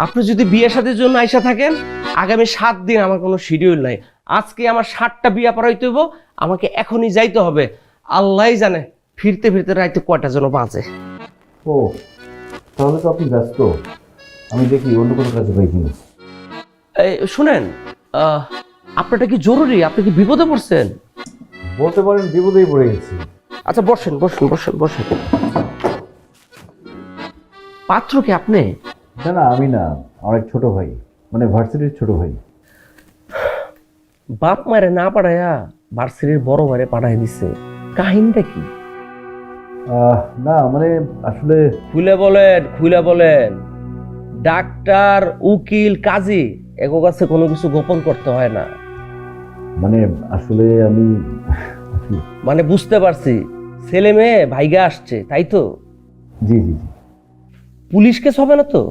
আপনি যদি বিয়ে শাদীর জন্য আইসা থাকেন, আগামী 7 দিন আমার কোনো শিডিউল নাই। আজকে আমার 7টা বিয়া পড়াইতে হইব, আমাকে এখনই যাইতে হবে। আল্লাহই জানে ফিরতে ফিরতে রাইতে কয়টা যেন বাজে। ও তাহলে তো আপনি ব্যস্ত, আমি দেখি অন্য কোনো কাজে পাই কিনা। এই শুনেন, আপনারটা কি জরুরি? আপনি কি বিপদে পড়ছেন? বলতে পারেন বিপদেই পড়ে গেছি। আচ্ছা বসেন বসেন বসেন বসেন। পাত্র কি আপনি? না না, আমি না, আমার এক ছোট ভাই, মানে ভার্সিটির ছোট ভাই। বাপ মারে না পাঠাইয়া ভার্সিটির বড় ভাইরে পাঠাই দিছে, কাহিনীটা কি? না মানে আসলে খুলে বলেন, খুলে বলেন। ডাক্তার, উকিল, কাজী এগো কাছে কোনো কিছু গোপন করতে হয় না। মানে আসলে আমি মানে বুঝতে পারছি, ছেলে মেয়ে ভাইগা আসছে, তাই তো? জি জি জি। পুলিশ কেস হবে না তো?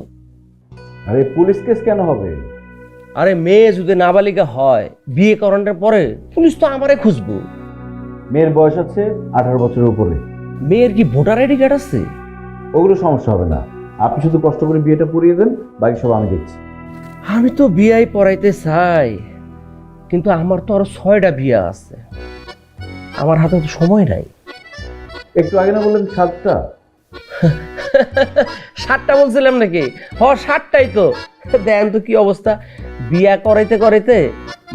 আরে পুলিশ কেস কেন হবে? আরে মেয়ে যদি নাবালিকা হয়, বিয়ে করানোর পরে পুলিশ তো আমারে খুঁজবো। মেয়ের বয়স আছে 18 বছরের উপরে। মেয়ের কি ভোটার আইডি কার্ড আছে? ওগুলো সমস্যা হবে না, আপনি শুধু কষ্ট করে বিয়েটা পড়িয়ে দেন, বাকি সব আমি দেখছি। আমি তো বিয়াই পড়াইতে চাই, কিন্তু আমার তো আরো 6টা বিয়া আছে, আমার হাতে তো সময় নাই। একটু আগে না বললেন 7টা? 7টা বলছিলাম নাকি? 7টাই তো। দেখেন তো কি অবস্থা, বিয়া করাইতে করাইতে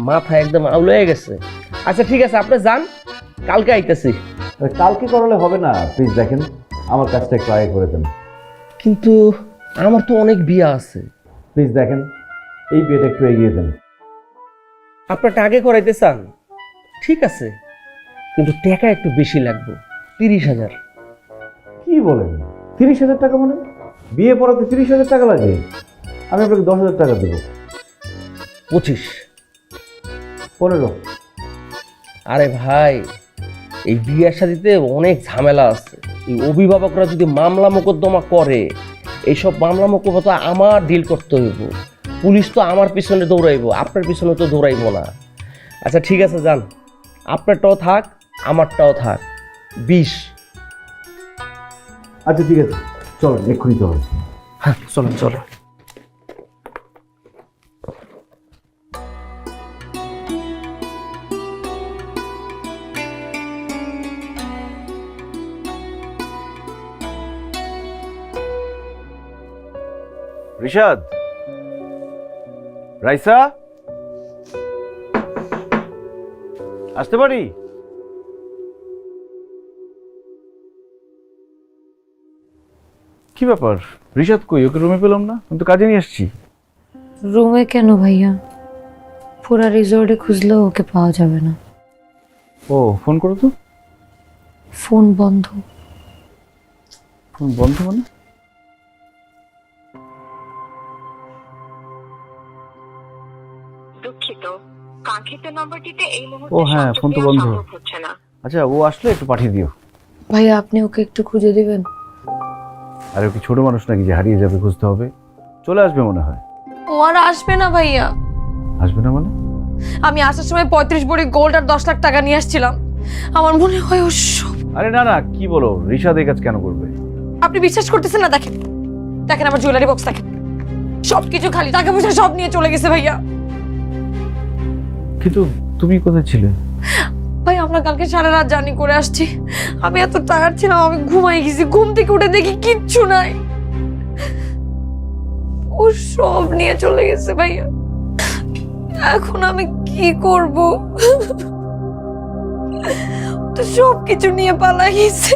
মাথা একদম আউল হয়ে গেছে। আচ্ছা ঠিক আছে, আপনি যান, কালকে আইতেছি। কালকে করালে হবে না, প্লিজ দেখেন আমার কাজটা একটু আগে করে দেন। কিন্তু আমার তো অনেক বিয়া আছে। প্লিজ দেখেন এই বিয়েটা একটু এগিয়ে দেন। আপনারটা আগে করাইতে চান? ঠিক আছে, কিন্তু টাকা একটু বেশি লাগবে, 30,000। কি বলেন, 30,000 টাকা? মানে বিয়ে পড়াতে 30,000 টাকা লাগে? আমি আপনাকে 10,000 টাকা দেবো। 25। 15। আরে ভাই, এই বিয়ের শাদীতে অনেক ঝামেলা আছে। এই অভিভাবকরা যদি মামলা মোকদ্দমা করে, এইসব মামলা মোকদ্দমা আমার ডিল করতে হইব। পুলিশ তো আমার পিছনে দৌড়াইব, আপনার পিছনে তো দৌড়াইব না। আচ্ছা ঠিক আছে, যান, আপনারটাও থাক, আমারটাও থাক। 20। আচ্ছা ঠিক আছে, চলেন এক্ষুনি চলেন। হ্যাঁ চলেন চলেন। রিশাদ, রাইসা, আসতে পারি? কি ব্যাপার, রিশাদ কই? ওকে রুমে পেলাম না, আমি তো কাজে নিয়ে আসছি। রুমে কেন ভাইয়া? পুরা রিসর্টে খুঁজলেও ওকে পাওয়া যাবে না। ও ফোন করো তো। ফোন বন্ধ। ফোন বন্ধ মানে? দুঃখিত, কাঙ্ক্ষিত নম্বরটিতে এই মুহূর্তে ও হ্যাঁ, ফোন তো বন্ধ। সংযোগ হচ্ছে না। আচ্ছা ও আসলে একটু পাঠিয়ে দিও। ভাইয়া আপনি ওকে একটু খুঁজে দিবেন? আরে ও কি ছোট মানুষ নাকি যে হারিয়ে যাবে? খুঁজতে হবে, চলে আসবে মনে হয়। ও আর আসবে না ভাইয়া। আসবে না মানে? আমি আসার সময় 35 ভরি গোল্ড আর 10 লাখ টাকা নিয়ে আসছিলাম। আমার মনে হয় ও সব। আরে না না, কি বলো, রিশাদ এই কাজ কেন করবে? আপনি বিশ্বাস করতেছেন না? দেখেন দেখেন আমার জুয়েলারি বক্স, দেখেন সবকিছু খালি, টাকা পয়সা সব নিয়ে চলে গেছে ভাইয়া। কিন্তু তুমি কোথায় ছিলে? ভাই আমরা কালকে সারা রাত জার্নি করে আসছি, আমি এত টায়ার্ড ছিলাম, আমি ঘুমাই গেছি। ঘুম থেকে উঠে দেখি কিচ্ছু নাই, ও সব নিয়ে চলে গেছে ভাইয়া। এখন আমি কি করব? তো সব কিছু নিয়ে পালাই গেছে,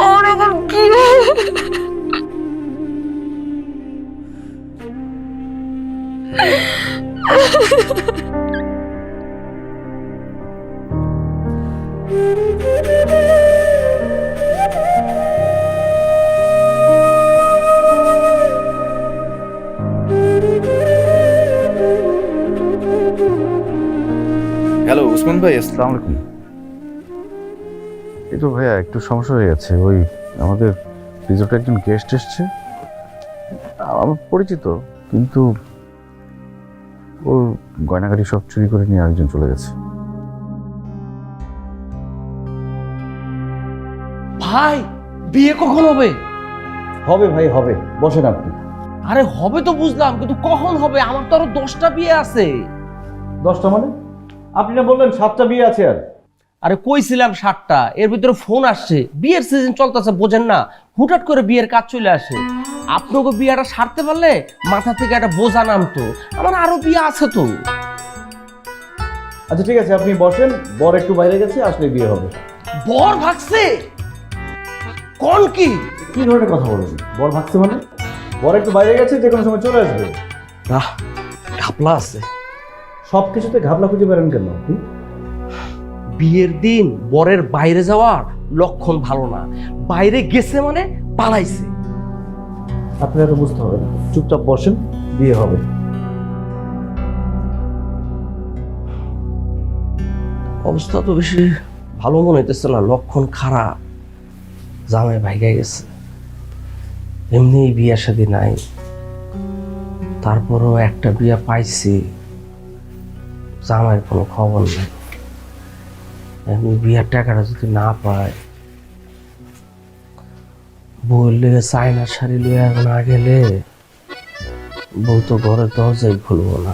আর এখন কি হ্যালো উসমান ভাই, আসসালামু আলাইকুম। এই তো ভাইয়া একটু সমস্যা হয়ে গেছে, ওই আমাদের রিসোর্টে একজন গেস্ট এসছে, আমার পরিচিত, কিন্তু ওর গয়নাগাড়ি সব চুরি করে নিয়ে আরেকজন চলে গেছে। ভাই বিয়ে কখন হবে? হবে ভাই হবে, বসেন আপনি। আরে হবে তো বুঝলাম, কিন্তু কখন হবে? আমার তো আরো 10টা বিয়ে আছে। 10টা মানে? আপনি না বললেন 7টা বিয়ে আছে আর? আরে কইছিলাম 7টা, এর ভিতরে ফোন আসছে, বিয়ের সিজন চলতেছে, বোঝেন না? হুটহাট করে বিয়ের কাজ চলে আসে। আপনাকে বিয়েটা সারতে পারলে মাথা থেকে একটা বোঝা নামতো। আমার আরো বিয়ে আছে তো। আচ্ছা ঠিক আছে, আপনি বসেন, বর একটু বাইরে গেছে, আসলে বিয়ে হবে। বর ভাগছে? কোন কি? কি ধরনের কথা বলেন? বর ভাগছে মানে? বর একটু বাইরে গেছে, যে কোনো সময় চলে আসবে। না, ঘাপলা আছে। সব কিছুতে ঘাবলা খুঁজে পারেন কেন আপনি? বিয়ের দিন বরের বাইরে যাওয়ার লক্ষণ ভালো না। বাইরে গেছে মানে পালাইছে। আপনি এত বুঝতে হবে না, চুপচাপ বসেন, বিয়ে হবে। অবস্থা তো বেশি ভালো মনে হইতেছে না, লক্ষণ খারাপ। জামাই ভাইগা গেছে, এমনি বিয়ের সাথে নাই, তারপরও একটা বিয়ে পাইছি, জামাইয়ের কোনো খবর নাই। এমনি বিয়ের টাকাটা যদি না পায়, বউয়ের লেগে চায়নার শাড়ি লইয়া না গেলে বউ তো ঘরের দরজাই খুলবো না।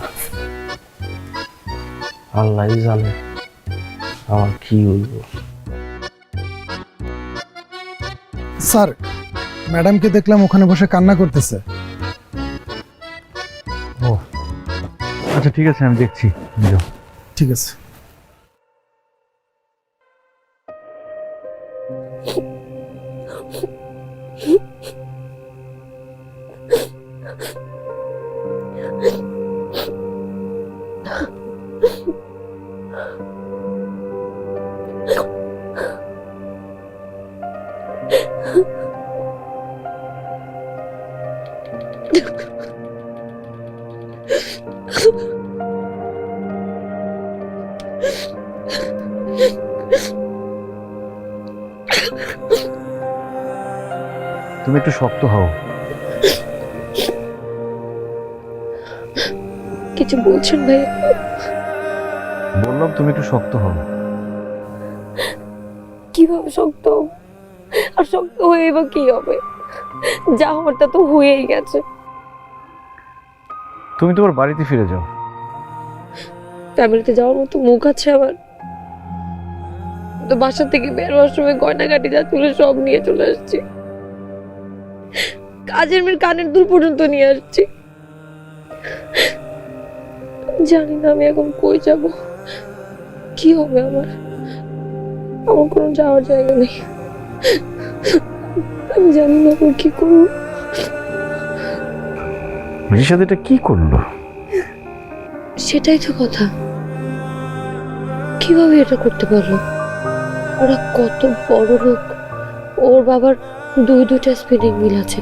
আল্লাহই জানে আমার কি হইব। স্যার, ম্যাডামকে দেখলাম ওখানে বসে কান্না করতেছে। ও আচ্ছা ঠিক আছে, আমি দেখছি। যাও। ঠিক আছে। তুমি একটু শক্ত হও। কিছু বলছেন ভাই? বললাম তুমি একটু শক্ত হও। কিভাবে শক্ত হব? আর শক্ত হয়ে বা কি হবে? যা হওয়ার তা তো হয়েই গেছে। তুমি তোমার বাড়িতে ফিরে যাও। ফ্যামিলিতে যাওয়ার মতো মুখ আছে আমার? তো বাসা থেকে বের হওয়ার সময় গয়নাগাটি যা তুলে সব নিয়ে চলে আসছি, কাজের মেয়ের কানের দুল পর্যন্ত নিয়ে আসছি। জানি না আমি এখন কই যাব, কি হবে আমার। আমার কোনো যাওয়ার জায়গা নেই, আমি জানি না এখন কি করবো। রিশাদ এটা কি করলো? সেটাই তো কথা, কিভাবে এটা করতে পারলো? ওরা কত বড় লোক, ওর বাবার দুইটা স্পিনিং মিল আছে,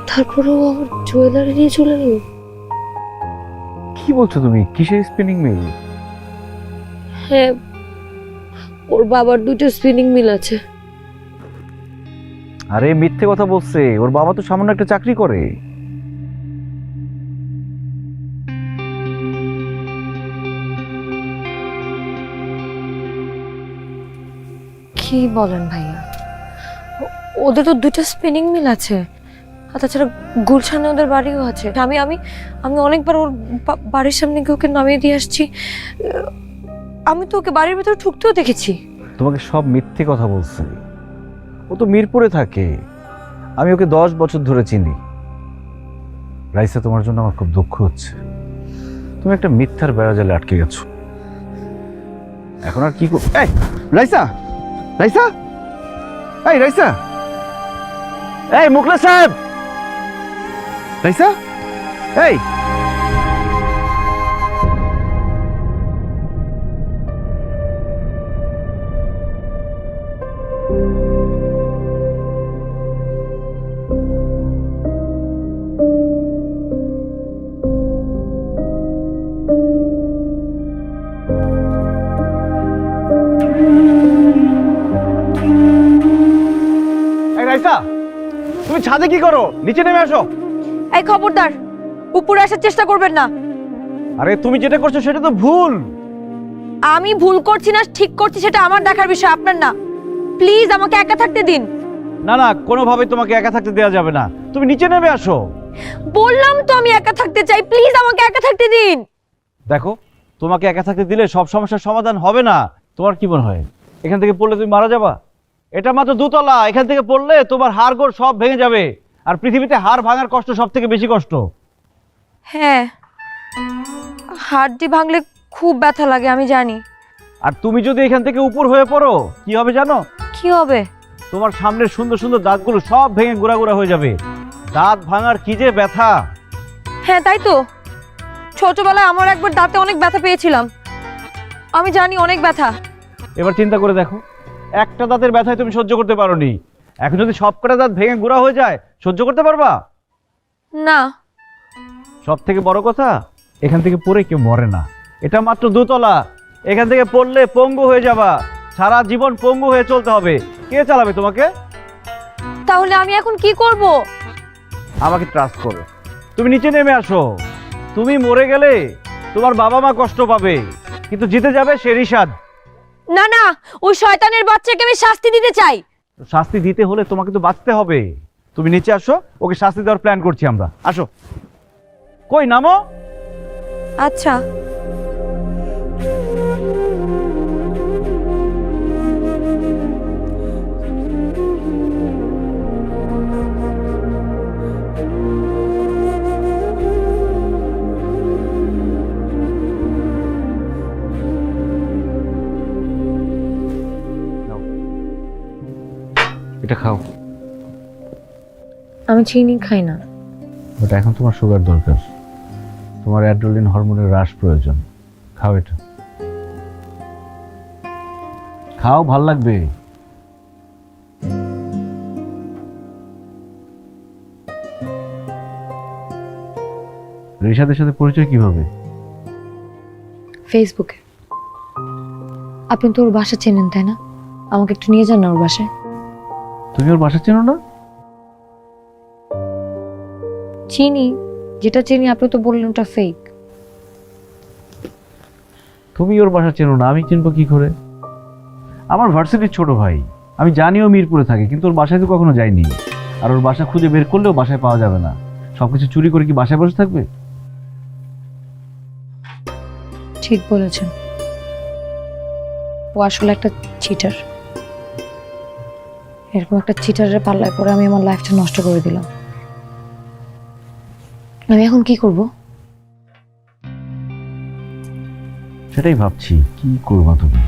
তারপরেও আমার জুয়েলারি নিয়ে চলে গেল। কি বলছো তুমি? কিসের স্পিনিং মিল? হ্যাঁ, ওর বাবার 2টা স্পিনিং মিল আছে। আরে মিথ্যে কথা বলছে, ওর বাবা তো সামান্য একটা চাকরি করে। কি বলেন ভাইয়া? ওদের তো 2টা স্পিনিং মিল আছে, আর তাছাড়া গুলশানে ওদের বাড়িও আছে। আমি আমি আমি অনেকবার ওর বাড়ির সামনে গিয়ে ওকে নামিয়ে দিয়ে আসছি। আমি তো ওকে বাড়ির ভেতরে ঢুকতেও দেখেছি। তোমাকে সব মিথ্যে কথা বলছে। ও তো মিরপুরে থাকে, আমি ওকে 10 বছর ধরে চিনি। রাইসা, তোমার জন্য আমার খুব দুঃখ হচ্ছে। তুমি একটা মিথ্যার বেড়াজালে আটকে গেছো। এখন আর কি এই রাইসা, রাইসা, এই রাইসা, এই মুখলেস সাহেব, রাইসা, এই রাইসা, তুমি ছাদে কি করো? নিচে নেমে আসো। এই খবরদার, উপরে আসার চেষ্টা করবেন না। আরে তুমি যেটা করছো সেটা তো ভুল। আমি ভুল করছি না ঠিক করছি সেটা আমার দেখার বিষয়, আপনার না। প্লিজ আমাকে একা থাকতে দিন। না না, কোনোভাবেই তোমাকে একা থাকতে দেওয়া যাবে না। তুমি নিচে নেমে আসো। বললাম তো আমি একা থাকতে চাই, প্লিজ আমাকে একা থাকতে দিন। দেখো, তোমাকে একা থাকতে দিলে সব সমস্যার সমাধান হবে না। তোমার কি মনে হয় এখান থেকে পড়লে তুমি মারা যাবা? এটা মাত্র 2 তলা, এখান থেকে পড়লে তোমার হাড় গোড় সব ভেঙে যাবে। আর পৃথিবীতে হাড় ভাঙার কষ্ট সব থেকে বেশি কষ্ট। হ্যাঁ, হাড়টি ভাঙলে খুব ব্যথা লাগে, আমি জানি। আর তুমি যদি এখান থেকে উপর হয়ে পড়ো, কি হবে জানো? কি হবে? তোমার সামনের সুন্দর সুন্দর দাঁতগুলো সব ভেঙে গুঁড়া গুঁড়া হয়ে যাবে। দাঁত ভাঙার কি যে ব্যথা! হ্যাঁ তাই তো, ছোটবেলায় আমার একবার দাঁতে অনেক ব্যথা পেয়েছিলাম, আমি জানি অনেক ব্যথা। এবার চিন্তা করে দেখো, একটা দাঁতের ব্যথায় তুমি সহ্য করতে পারোনি, এখন যদি সবকটা দাঁত ভেঙে গুঁড়া হয়ে যায়, সহ্য করতে পারবা? না। সব থেকে বড় কথা, এখান থেকে পড়ে কেউ মরে না। এটা মাত্র 2 তলা, এখান থেকে পড়লে পঙ্গু হয়ে যাবা। সারা জীবন পঙ্গু হয়ে চলতে হবে। কে চালাবে তোমাকে? তাহলে আমি এখন কি করব? আমাকে ট্রাস্ট করো, তুমি নিচে নেমে আসো। তুমি মরে গেলে তোমার বাবা মা কষ্ট পাবে, কিন্তু জিতে যাবে সে রিশাদ। না না, ওই শয়তানের বাচ্চাকে আমি শাস্তি দিতে চাই। শাস্তি দিতে হলে তোমাকে তো বাঁচতে হবে। তুমি নিচে আসো, ওকে শাস্তি দেওয়ার প্ল্যান করছি আমরা। আসো। কই নামো। আচ্ছা। এটা খাও। আমি চিনি খাই না। ওটা এখন তোমার সুগার দরকার, তোমার অ্যাড্রিনালিন হরমোনের হ্রাস প্রয়োজন। খাও এটা, খাও, ভাল লাগবে। রিশাদের সাথে পরিচয় কিভাবে? ফেসবুকে। আপনি তো ওর বাসা চেনেন তাই না? আমাকে একটু নিয়ে যান না ওর বাসায়। তুমি ওর বাসা চেনো না? চিনি, যেটা চিনি আপনি তো বললেন ওটা ফেক। তুমি ওর বাসা চেনো না, আমি চিনবো কি করে? আমার ভার্সিটির ছোট ভাই, আমি জানিও মিরপুরে থাকে, কিন্তু ওর বাসায় তো কখনো যাইনি। আর ওর বাসা খুঁজে বের করলেও বাসায় পাওয়া যাবে না। সবকিছু চুরি করে কি বাসায় বসে থাকবে? ঠিক বলেছেন, ও আসলে একটা চিটার। এরকম একটা চিটারের পাল্লায় পরে আমি আমার লাইফটা নষ্ট করে দিলাম। আমি এখন কি করব? সেটাই ভাবছি, কি করবা তুমি?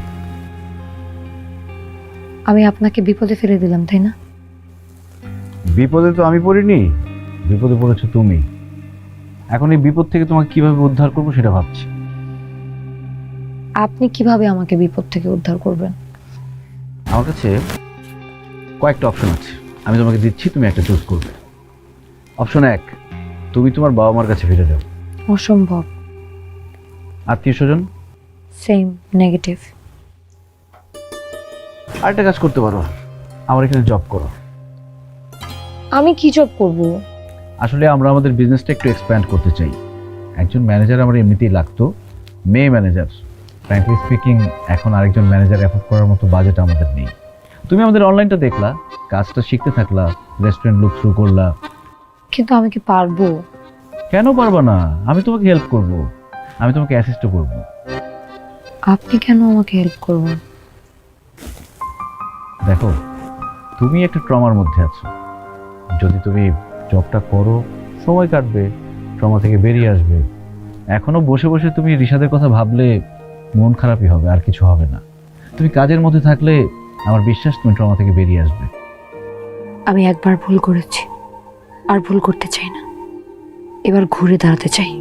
আমি আপনাকে বিপদে ফেলে দিলাম তাই না? বিপদে তো আমি পড়িনি, বিপদে পড়েছো তুমি। এখন এই বিপদ থেকে তোমাকে কিভাবে উদ্ধার করবো সেটা ভাবছি। আপনি কিভাবে আমাকে বিপদ থেকে উদ্ধার করবেন? আমার কাছে কয়েকটা অপশন আছে, আমি তোমাকে দিচ্ছি, তুমি একটা চুজ করবে। অপশন 1, তুমি তোমার বাবা মার কাছে ফিরে যাও। অসম্ভব। আত্মীয় স্বজন? Same, negative. আরেকটা কাজ করতে পারো, আমার এখানে জব করো। আমি কি জব করব? আসলে আমরা আমাদের বিজনেসটা একটু এক্সপ্যান্ড করতে চাই। একজন ম্যানেজার আমার এমনিতেই লাগতো, মেয়ে ম্যানেজার। ফ্র্যাঙ্কলি স্পিকিং, এখন আরেকজন ম্যানেজার অ্যাফোর্ড করার মতো বাজেট আমাদের নেই। তুমি আমাদের অনলাইনটা দেখলা, কাজটা শিখতে থাকলা, রেস্টুরেন্ট লুক শুরু করলা। কিন্তু আমি কি পারবো? কেন পারবা না? আমি তোমাকে হেল্প করব, আমি তোমাকে অ্যাসিস্টও করব। আপনি কেন আমাকে হেল্প করবেন? দেখো, তুমি একটা ট্রমার মধ্যে আছো। যদি তুমি জবটা করো, সময় কাটবে, ট্রমা থেকে বেরিয়ে আসবে। এখনো বসে বসে তুমি রিশাদের কথা ভাবলে মন খারাপই হবে, আর কিছু হবে না। তুমি কাজের মধ্যে থাকলে আমার বিশ্বাস তুমি ট্রমা থেকে বেরিয়ে আসবে। আমি একবার ভুল করেছি, আর ভুল করতে চাই না। এবার ঘুরে দাঁড়াতে চাই।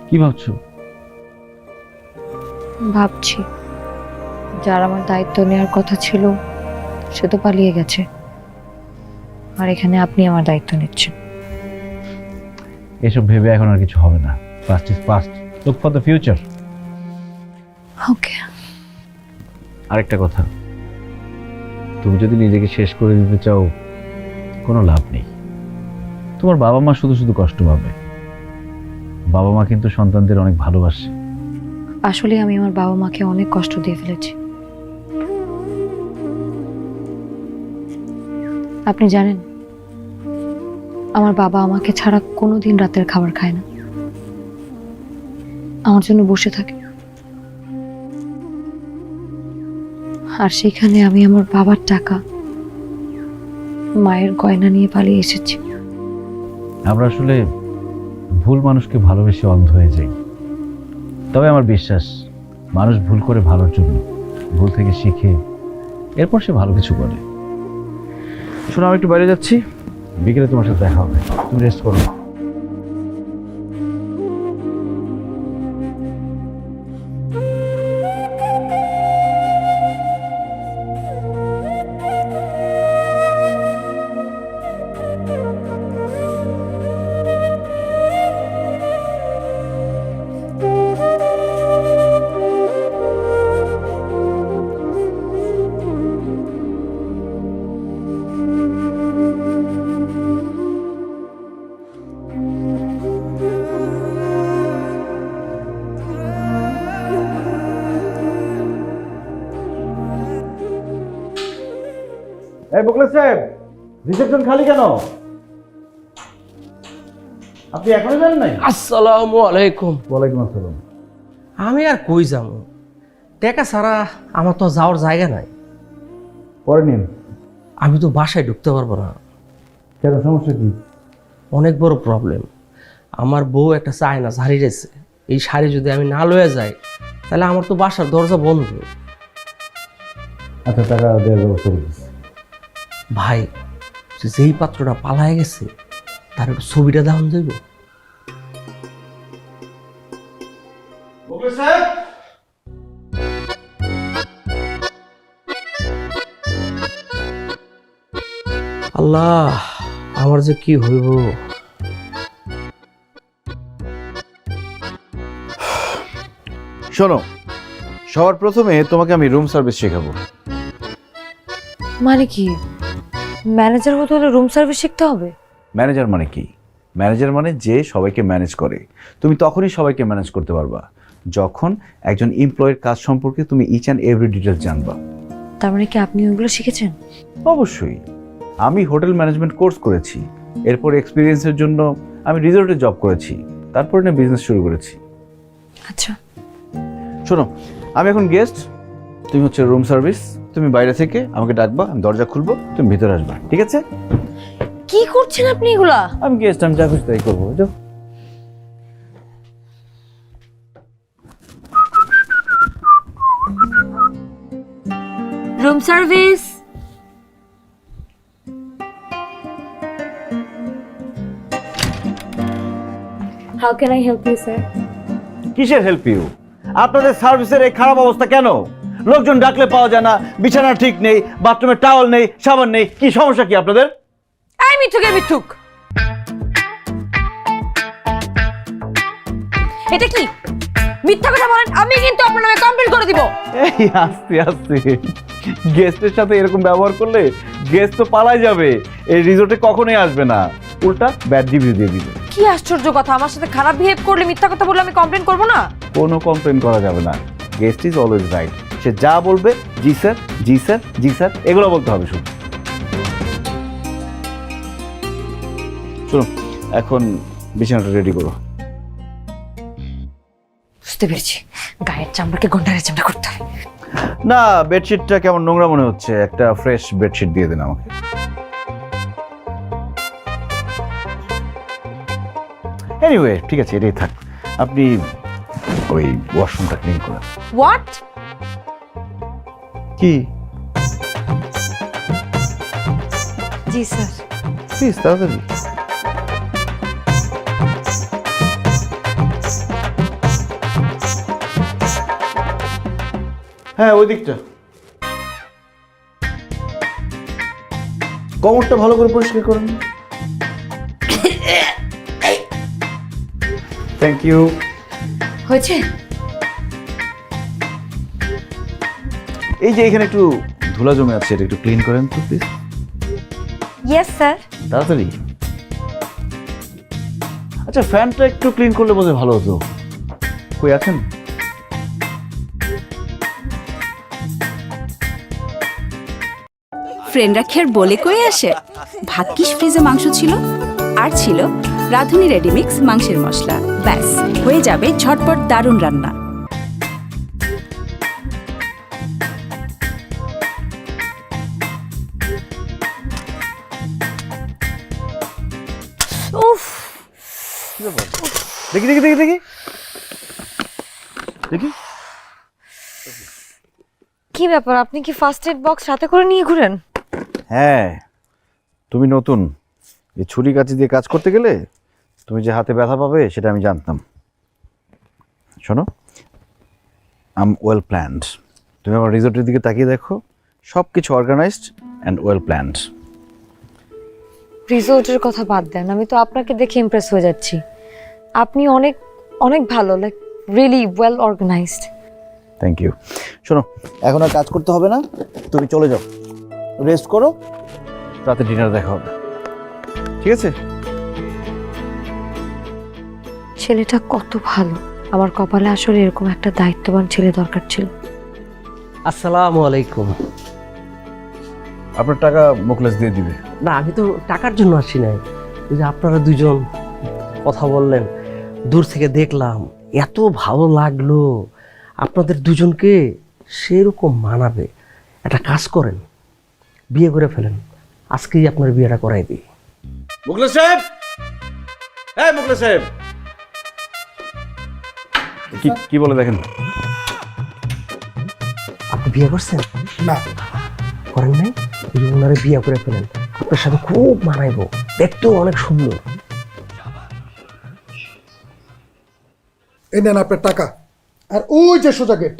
কি ভাবছো? ভাবছি, যার আমার দায়িত্ব নেওয়ার কথা ছিল সে তো পালিয়ে গেছে, আর এখানে আপনি আমার দায়িত্ব নিচ্ছেন। এসব ভেবে এখন আর কিছু হবে না। Past is past, look for the future. Okay. আরেকটা কথা, তুমি যদি নিজেকে শেষ করে দিতে চাও, কোনো লাভ নেই। তোমার বাবা মা শুধু শুধু কষ্ট পাবে। বাবা মা কিন্তু সন্তানদের অনেক ভালোবাসে। আসলে আমি আমার বাবা মাকে অনেক কষ্ট দিয়ে ফেলেছি। আপনি জানেন আমার বাবা আমাকে ছাড়া কোনোদিন রাতের খাবার খায় না, আমার জন্য বসে থাকে। আর সেখানে আমি আমার বাবার টাকা, মায়ের গয়না নিয়ে পালিয়ে এসেছি। আমরা আসলে ভুল মানুষকে ভালোবেসে অন্ধ হয়ে যাই। তবে আমার বিশ্বাস মানুষ ভুল করে ভালোর জন্য, ভুল থেকে শিখে এরপর সে ভালো কিছু করে। শোনো, আমি একটু বাইরে যাচ্ছি, বিকেলে তোমার সাথে দেখা হবে। তুমি রেস্ট করো। এই বকলে সাহেব, রিসেপশন খালি কেন? আপনি এখনো জানেন নাই? আসসালামু আলাইকুম। ওয়ালাইকুম আসসালাম। আমি আর কই যাবো, টাকা ছাড়া আমার তো যাওয়ার জায়গা নাই। পরে নিন। আমি তো বাসায় ঢুকতে পারবো না। কেন, সমস্যা কি? অনেক বড় প্রবলেম। আমার বউ একটা চায়না শাড়ি রয়েছে, এই শাড়ি যদি আমি না লয়ে যাই তাহলে আমার তো বাসার দরজা বন্ধ। আচ্ছা, টাকা দেওয়ার ব্যবস্থা করতেছি। ভাই, যেই পাত্রটা পালায় গেছে তার একটু ছবিটা দেওয়া যাইব? আল্লাহ, আমার যে কি হইব। শোনো, সবার প্রথমে তোমাকে আমি রুম সার্ভিস শেখাবো। মানে কি, ম্যানেজার হতে হলে রুম সার্ভিস শিখতে হবে? ম্যানেজার মানে কি? ম্যানেজার মানে যে সবাইকে ম্যানেজ করে। তুমি তখনই সবাইকে ম্যানেজ করতে পারবা যখন একজন এমপ্লয়ের কাজ সম্পর্কে তুমি ইচ অ্যান্ড এভরি ডিটেলস জানবা। তার মানে কি আপনি ওগুলো শিখেছেন? অবশ্যই। আমি হোটেল ম্যানেজমেন্ট কোর্স করেছি, এরপর এক্সপিরিয়েন্সের জন্য আমি রিসোর্টে জব করেছি, তারপরে না বিজনেস শুরু করেছি। আচ্ছা, শোনো, আমি এখন গেস্ট, তুমি হচ্ছে রুম সার্ভিস। তুমি বাইরে থেকে আমাকে ডাকবা, আমি দরজা খুলবো, তুমি ভিতরে আসবা, ঠিক আছে? কি করছেন আপনি এগুলা? আমি গেস্ট, আমি যা খুশি তাই করবো। যাও। Room service. How can I help you, sir? কিসের হেল্প ইউ? আপনাদের সার্ভিসের এই খারাপ অবস্থা কেন? লোকজন ডাকলে পাওয়া যায় না, বিছানা ঠিক নেই, বাথরুমে টাওয়াল নেই, সাবান নেই। কি সমস্যা কি আপনাদের? এই মিথ্যুক। এটা কি মিথ্যা কথা বলেন? আমি কিন্তু আপনার নামে কমপ্লেইন করে দিব। এই আস্তে আস্তে, গেস্টের সাথে এরকম ব্যবহার করলে গেস্ট তো পালাই যাবে, এই রিসোর্টে কখনোই আসবে না, উল্টা ব্যাড রিভিউ দিয়ে দিবে। কি আশ্চর্য কথা, আমার সাথে খারাপ বিহেভ করলে, মিথ্যা কথা বললে আমি কমপ্লেইন করব না? কোনো কমপ্লেন করা যাবে না। Guest is always right. সে যা বলবে জি স্যার, জি স্যার, জি স্যার এগুলো বলতে হবে শুধু। শোনো, এখন বিছানাটা রেডি করো। বুঝতে পেরেছি, গায়ের চামড়াকে গন্ডারের চামড়া করতে হবে। না, বেডশিটটা কেমন নোংরা মনে হচ্ছে, একটা ফ্রেশ বেডশিট দিয়ে দেন আমাকে। এনিওয়ে, ঠিক আছে, এটাই থাক। আপনি ওই ওয়াশরুমটা ক্লিন করেন। হোয়াট? কি? জি স্যার। প্লিজ তাড়াতাড়ি। হ্যাঁ, ওই দিকটা। কোমরটা ভালো করে পরিষ্কার করুন। Thank you. হয়েছে? এই যে এখানে একটু ধুলা জমে আছে, এটা একটু ক্লিন করেন তো প্লিজ। Yes sir. তাড়াতাড়ি। আচ্ছা, ফ্যানটা একটু ক্লিন করলে বোধহয় ভালো হতো। কই আছেন? ফ্রেন্ডরা কি আর বলে কয়ে আসে? ভাগ্যিস ফ্রিজে মাংস ছিল, আর ছিল রাঁধুনি রেডিমিক্স মাংসের মশলা। ব্যাস হয়ে যাবে ঝটপট দারুণ রান্না। উফ, দেখি দেখি দেখি দেখি দেখি। কি ব্যাপার, আপনি কি ফার্স্ট এড বক্স সাথে করে নিয়ে ঘুরেন? হ্যাঁ, তুমি নতুন, এই ছুরি কাঁচি দিয়ে কাজ করতে গেলে তুমি যে হাতে ব্যথা পাবে সেটা আমি জানতাম। শোনো, আম ওয়েল প্ল্যান্ড। তুমি আমার রিসোর্টের দিকে তাকিয়ে দেখো, সব কিছু অর্গানাইজড অ্যান্ড ওয়েল প্ল্যান্ড। রিসোর্টের কথা বাদ দেন, আমি তো আপনাকে দেখে ইমপ্রেস হয়ে যাচ্ছি। আপনি অনেক অনেক ভালো, like really well organised. Thank you. শোনো, এখন আর কাজ করতে হবে না, তুমি চলে যাও, রেস্ট করো, রাতে ডিনার দেখা হবে, ঠিক আছে? ছেলেটা কত ভালো, আমার কপালে আসলে এরকম একটা দায়িত্ববান ছেলে দরকার ছিল। আসসালামু আলাইকুম। আপনার টাকা মোকলেস দিয়ে দিবে। না, আমি তো টাকার জন্য আসি নাই। ওই যে আপনারা দুজন কথা বললেন, দূর থেকে দেখলাম, এত ভালো লাগলো। আপনাদের দুজনকে সেরকম মানাবে। একটা কাজ করেন, বিয়ে করে ফেলেন। আজকেই আপনার বিয়েটা করাই দিই। মুখলেস সাহেব, হ্যাঁ মুখলেস সাহেব, কি বলে দেখেন। আপনি বিয়ে করছেন? না। করেন নাই? এই যে ওনারে বিয়ে করে ফেলেন, আপনার সাথে খুব মানাইবো, দেখতেও অনেক সুন্দর। এই নেন আপনার টাকা, আর ওই যে সোজা গেট।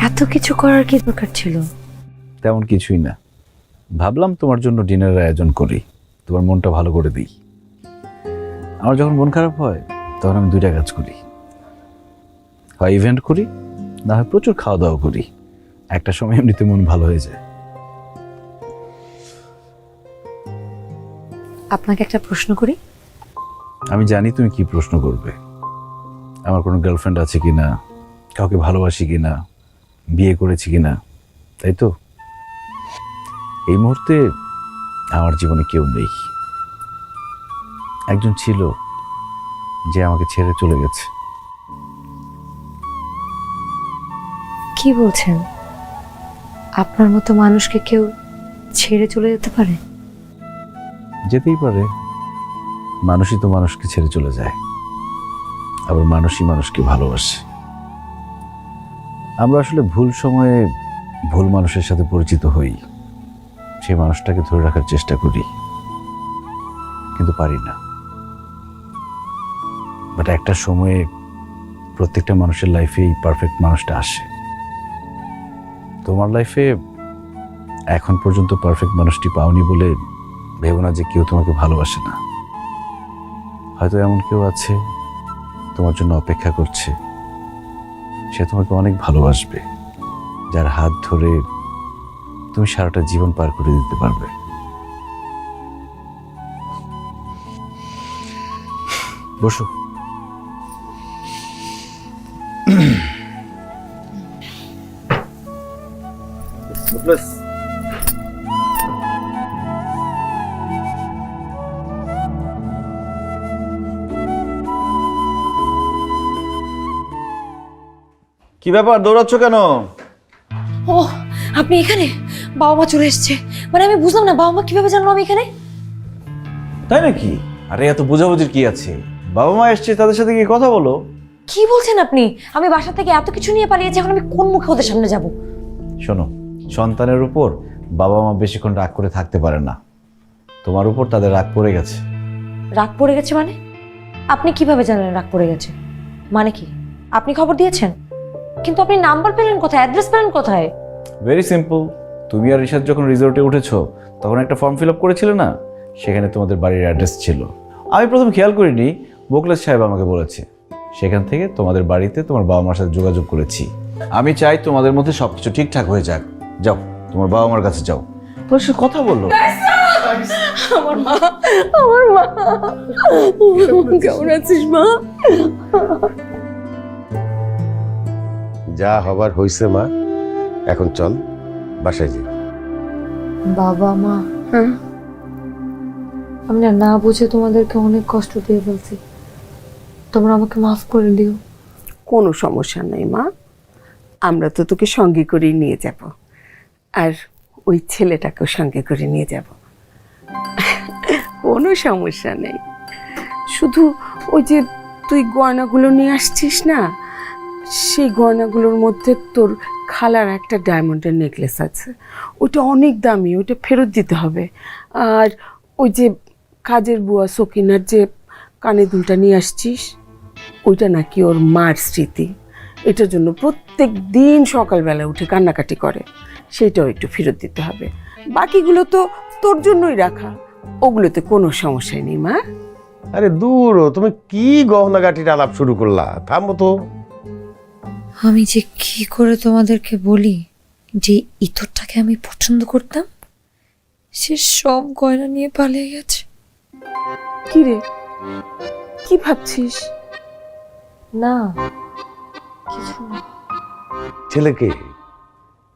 এত কিছু করার কি দরকার ছিল? তেমন কিছুই না, ভাবলাম তোমার জন্য ডিনারের আয়োজন করি, তোমার মনটা ভালো করে দিই। আমার যখন মন খারাপ হয় তখন আমি দুইটা কাজ করি, হয় ইভেন্ট করি, না হয় প্রচুর খাওয়া দাওয়া করি। একটা সময় এমনিতে মন ভালো হয়ে যায়। আপনাকে একটা প্রশ্ন করি। আমি জানি তুমি কি প্রশ্ন করবে, আমার কোনো গার্লফ্রেন্ড আছে কিনা, কাউকে ভালোবাসি কিনা, বিয়ে করেছি কিনা, তাই তো? এই মুহূর্তে আমার জীবনে কেউ নেই। একজন ছিল যে আমাকে ছেড়ে চলে গেছে। কি বলছেন? আপনার মতো মানুষকে কেউ ছেড়ে চলে যেতে পারে? যেতেই পারে, মানুষই তো মানুষকে ছেড়ে চলে যায়, আবার মানুষই মানুষকে ভালোবাসে। আমরা আসলে ভুল সময়ে ভুল মানুষের সাথে পরিচিত হই, সেই মানুষটাকে ধরে রাখার চেষ্টা করি, কিন্তু পারি না। বাট একটা সময়ে প্রত্যেকটা মানুষের লাইফে এই পারফেক্ট মানুষটা আসে। তোমার লাইফে এখন পর্যন্ত পারফেক্ট মানুষটি পাওনি বলে ভেবো না যে কেউ তোমাকে ভালোবাসে না। হয়তো এমন কেউ আছে তোমার জন্য অপেক্ষা করছে, সে তোমাকে অনেক ভালোবাসবে, যার হাত ধরে তুমি সারাটা জীবন পার করে দিতে পারবে। বসো। কি ব্যাপার, দৌড়াচ্ছ কেন? ও, আপনি এখানে? বাবা মা চলে এসছে। মানে আমি বুঝলাম না, বাবা মা কিভাবে জানলো আমি এখানে? তাই নাকি? আরে এত বোঝাবুঝির কি আছে, বাবা মা এসছে, তাদের সাথে গিয়ে কথা বলো। কি বলছেন আপনি? আমি বাসা থেকে এত কিছু নিয়ে পালিয়েছি, এখন আমি কোন মুখে ওদের সামনে যাব? শোনো, সন্তানের উপর বাবা মা বেশিক্ষণ রাগ করে থাকতে পারে না। তোমার উপর তাদের রাগ পড়ে গেছে। রাগ পড়ে গেছে মানে? আপনি কিভাবে জানেন রাগ পড়ে গেছে? মানে কি, আপনি খবর দিয়েছেন? কিন্তু আপনি নাম্বার পেলেন কোথায়, অ্যাড্রেস পেলেন কোথায়? Very simple. তুমি আর রিশাদ যখন রিসোর্টে উঠেছো তখন একটা ফর্ম ফিল আপ করেছিলে না, সেখানে তোমাদের বাড়ির অ্যাড্রেস ছিল। আমি প্রথম খেয়াল করিনি, মোকলেস সাহেব আমাকে বলেছে। সেখান থেকে তোমাদের বাড়িতে তোমার বাবা মার সাথে যোগাযোগ করেছি। আমি চাই তোমাদের মধ্যে সবকিছু ঠিকঠাক হয়ে যাক। যাও, তোমার বাবা মার কাছে যাও, বসে কথা বলো। আমার মা, আমার মা, কেমন আছিস মা? যা হবার হইছে মা, এখন চল বাসায় যাই। বাবা মা, আমি না বুঝে তোমাদেরকে অনেক কষ্ট দিয়ে ফেলছি, তোমরা আমাকে মাফ করে দিও। কোনো সমস্যা নেই মা, আমরা তো তোকে সঙ্গে করে নিয়ে যাব, আর ওই ছেলেটাকেও সঙ্গে করে নিয়ে যাব। কোনো সমস্যা নেই, শুধু ওই যে তুই গয়নাগুলো নিয়ে আসছিস না, সেই গয়নাগুলোর মধ্যে তোর খালার একটা ডায়মন্ডের নেকলেস আছে, ওটা অনেক দামি, ওটা ফেরত দিতে হবে। আর ওই যে কাজের বুয়া সকিনার যে কানে দুলটা নিয়ে আসছিস, ওইটা নাকি ওর মার স্মৃতি, এটার জন্য প্রত্যেক দিন সকালবেলা উঠে কান্নাকাটি করে, সেটাও একটু ফেরত দিতে হবে। বাকিগুলো তো তোর জন্যই রাখা, ওগুলোতে কোনো সমস্যা নেই মা। আরে দূর, তুমি কি গহনাগাটির আলাপ শুরু করলা? থামো তো। আমি যে কি করে তোমাদেরকে বলি যে ইতরটাকে আমি পছন্দ করতাম, সে সব গয়না নিয়ে পালিয়ে গেছে। কি রে, কি ভাবছিস? না কিছু না। ছেলেকে,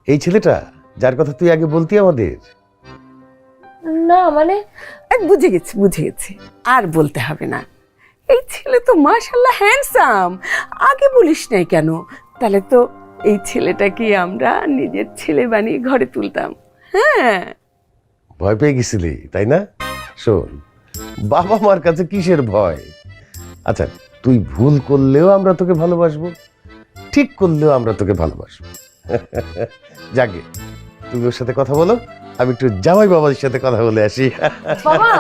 এই ছেলেটা যার কথা তুই আগে বলতি আমাদের? না মানে বুঝে গেছি, বুঝে গেছি, আর বলতে হবে না। এই ছেলে তো মাশাআল্লাহ হ্যান্ডসাম, আগে বলিস নাই কেন? তাহলে তো এই ছেলেটাকে আমরা নিজের ছেলে বানিয়ে ঘরে তুলতাম। হ্যাঁ, ভয় পেয়ে গেছিলি তাই না? শোন, বাবা মার কাছে কিসের ভয়? আচ্ছা, তুই ভুল করলেও আমরা তোকে ভালোবাসবো, ঠিক করলেও আমরা তোকে ভালোবাসবো। যাকে, তুমি ওর সাথে কথা বলো, আমি একটু জামাই বাবার সাথে কথা বলে আসি। বাবা,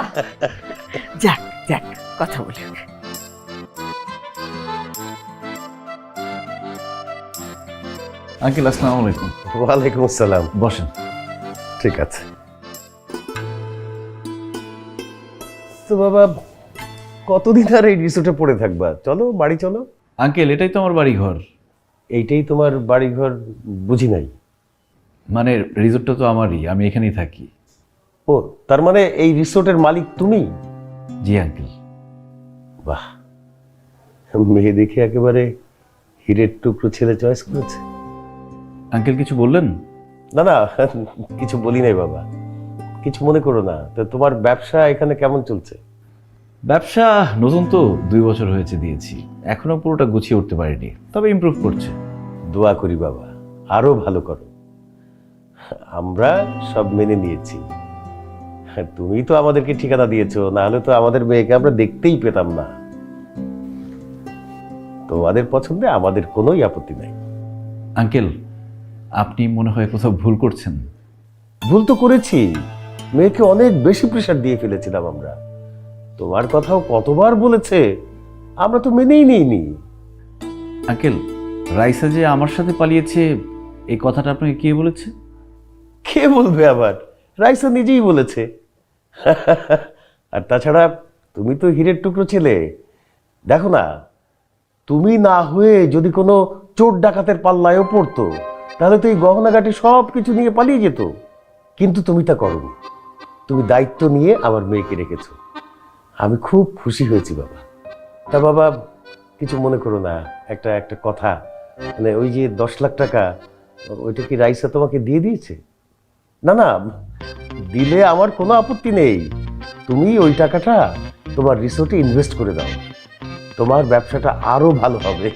যাক যাক, কথা বলে। আঙ্কেল, আসসালামু আলাইকুম। ওয়ালাইকুম আসসালাম। বসেন। ঠিক আছে। তো বাবা, কতদিন আর এই রিসোর্টে পড়ে থাকবা? চলো বাড়ি চলো। আঙ্কেল, এটাই তো আমার বাড়ি ঘর। এইটাই তোমার বাড়ি ঘর? বুঝি নাই। মানে রিসোর্টটা তো আমারই, আমি এখানেই থাকি। ও, তার মানে এই রিসোর্টের মালিক তুমি? জি আঙ্কেল। বাহ, মেয়ে দেখে একেবারে হীরের টুকরো ছেলে চয়েস করেছে। আঙ্কেল কিছু বললেন? না না, কিছু বলি নাই বাবা, কিছু মনে করো না। তো তোমার ব্যবসা এখানে কেমন চলছে? ব্যবসা নতুন তো 2 বছর হয়েছে দিয়েছি, এখনো পুরোটা গুছিয়ে উঠতে পারিনি, তবে ইমপ্রুভ করছে। দোয়া করি বাবা, আরো ভালো করো। আমরা সব মেনে নিয়েছি। তুমি তো আমাদেরকে ঠিকানা দিয়েছো, না হলে তো আমাদের মেয়েকে আমরা দেখতেই পেতাম না। তোমাদের পছন্দে আমাদের কোনোই আপত্তি নাই। আঙ্কেল, আপনি মনে হয় কোথাও ভুল করছেন। ভুল তো করেছি, মেয়েকে অনেক বেশি প্রেশার দিয়ে ফেলেছিলাম আমরা। তোমার কথাও কতবার বলেছে, আমরা তো মেনেই নিইনি। আঙ্কেল, রাইসা যে আমার সাথে পালিয়েছে, এই কথাটা আপনাকে কে বলেছে? কে বলবে আবার? রাইসা নিজেই বলেছে। আর তাছাড়া তুমি তো হীরের টুকরো ছেলে। দেখো না, তুমি না হয়ে যদি কোনো চোর ডাকাতের পাল্লায়ও পড়তো, তাহলে তো এই গহনাগাটি সব কিছু নিয়ে পালিয়ে যেত। কিন্তু তুমি তা করোনি, তুমি দায়িত্ব নিয়ে আমার মেয়েকে রেখেছো। আমি খুব খুশি হয়েছি বাবা। তা বাবা, কিছু মনে করো না, একটা একটা কথা, মানে ওই যে 10 লাখ টাকা, ওইটা কি রাইসা তোমাকে দিয়ে দিয়েছে? না না, দিলে আমার কোনো আপত্তি নেই। তুমি ওই টাকাটা তোমার রিসোর্টে ইনভেস্ট করে দাও, তোমার ব্যবসাটা আরো ভালো হবে।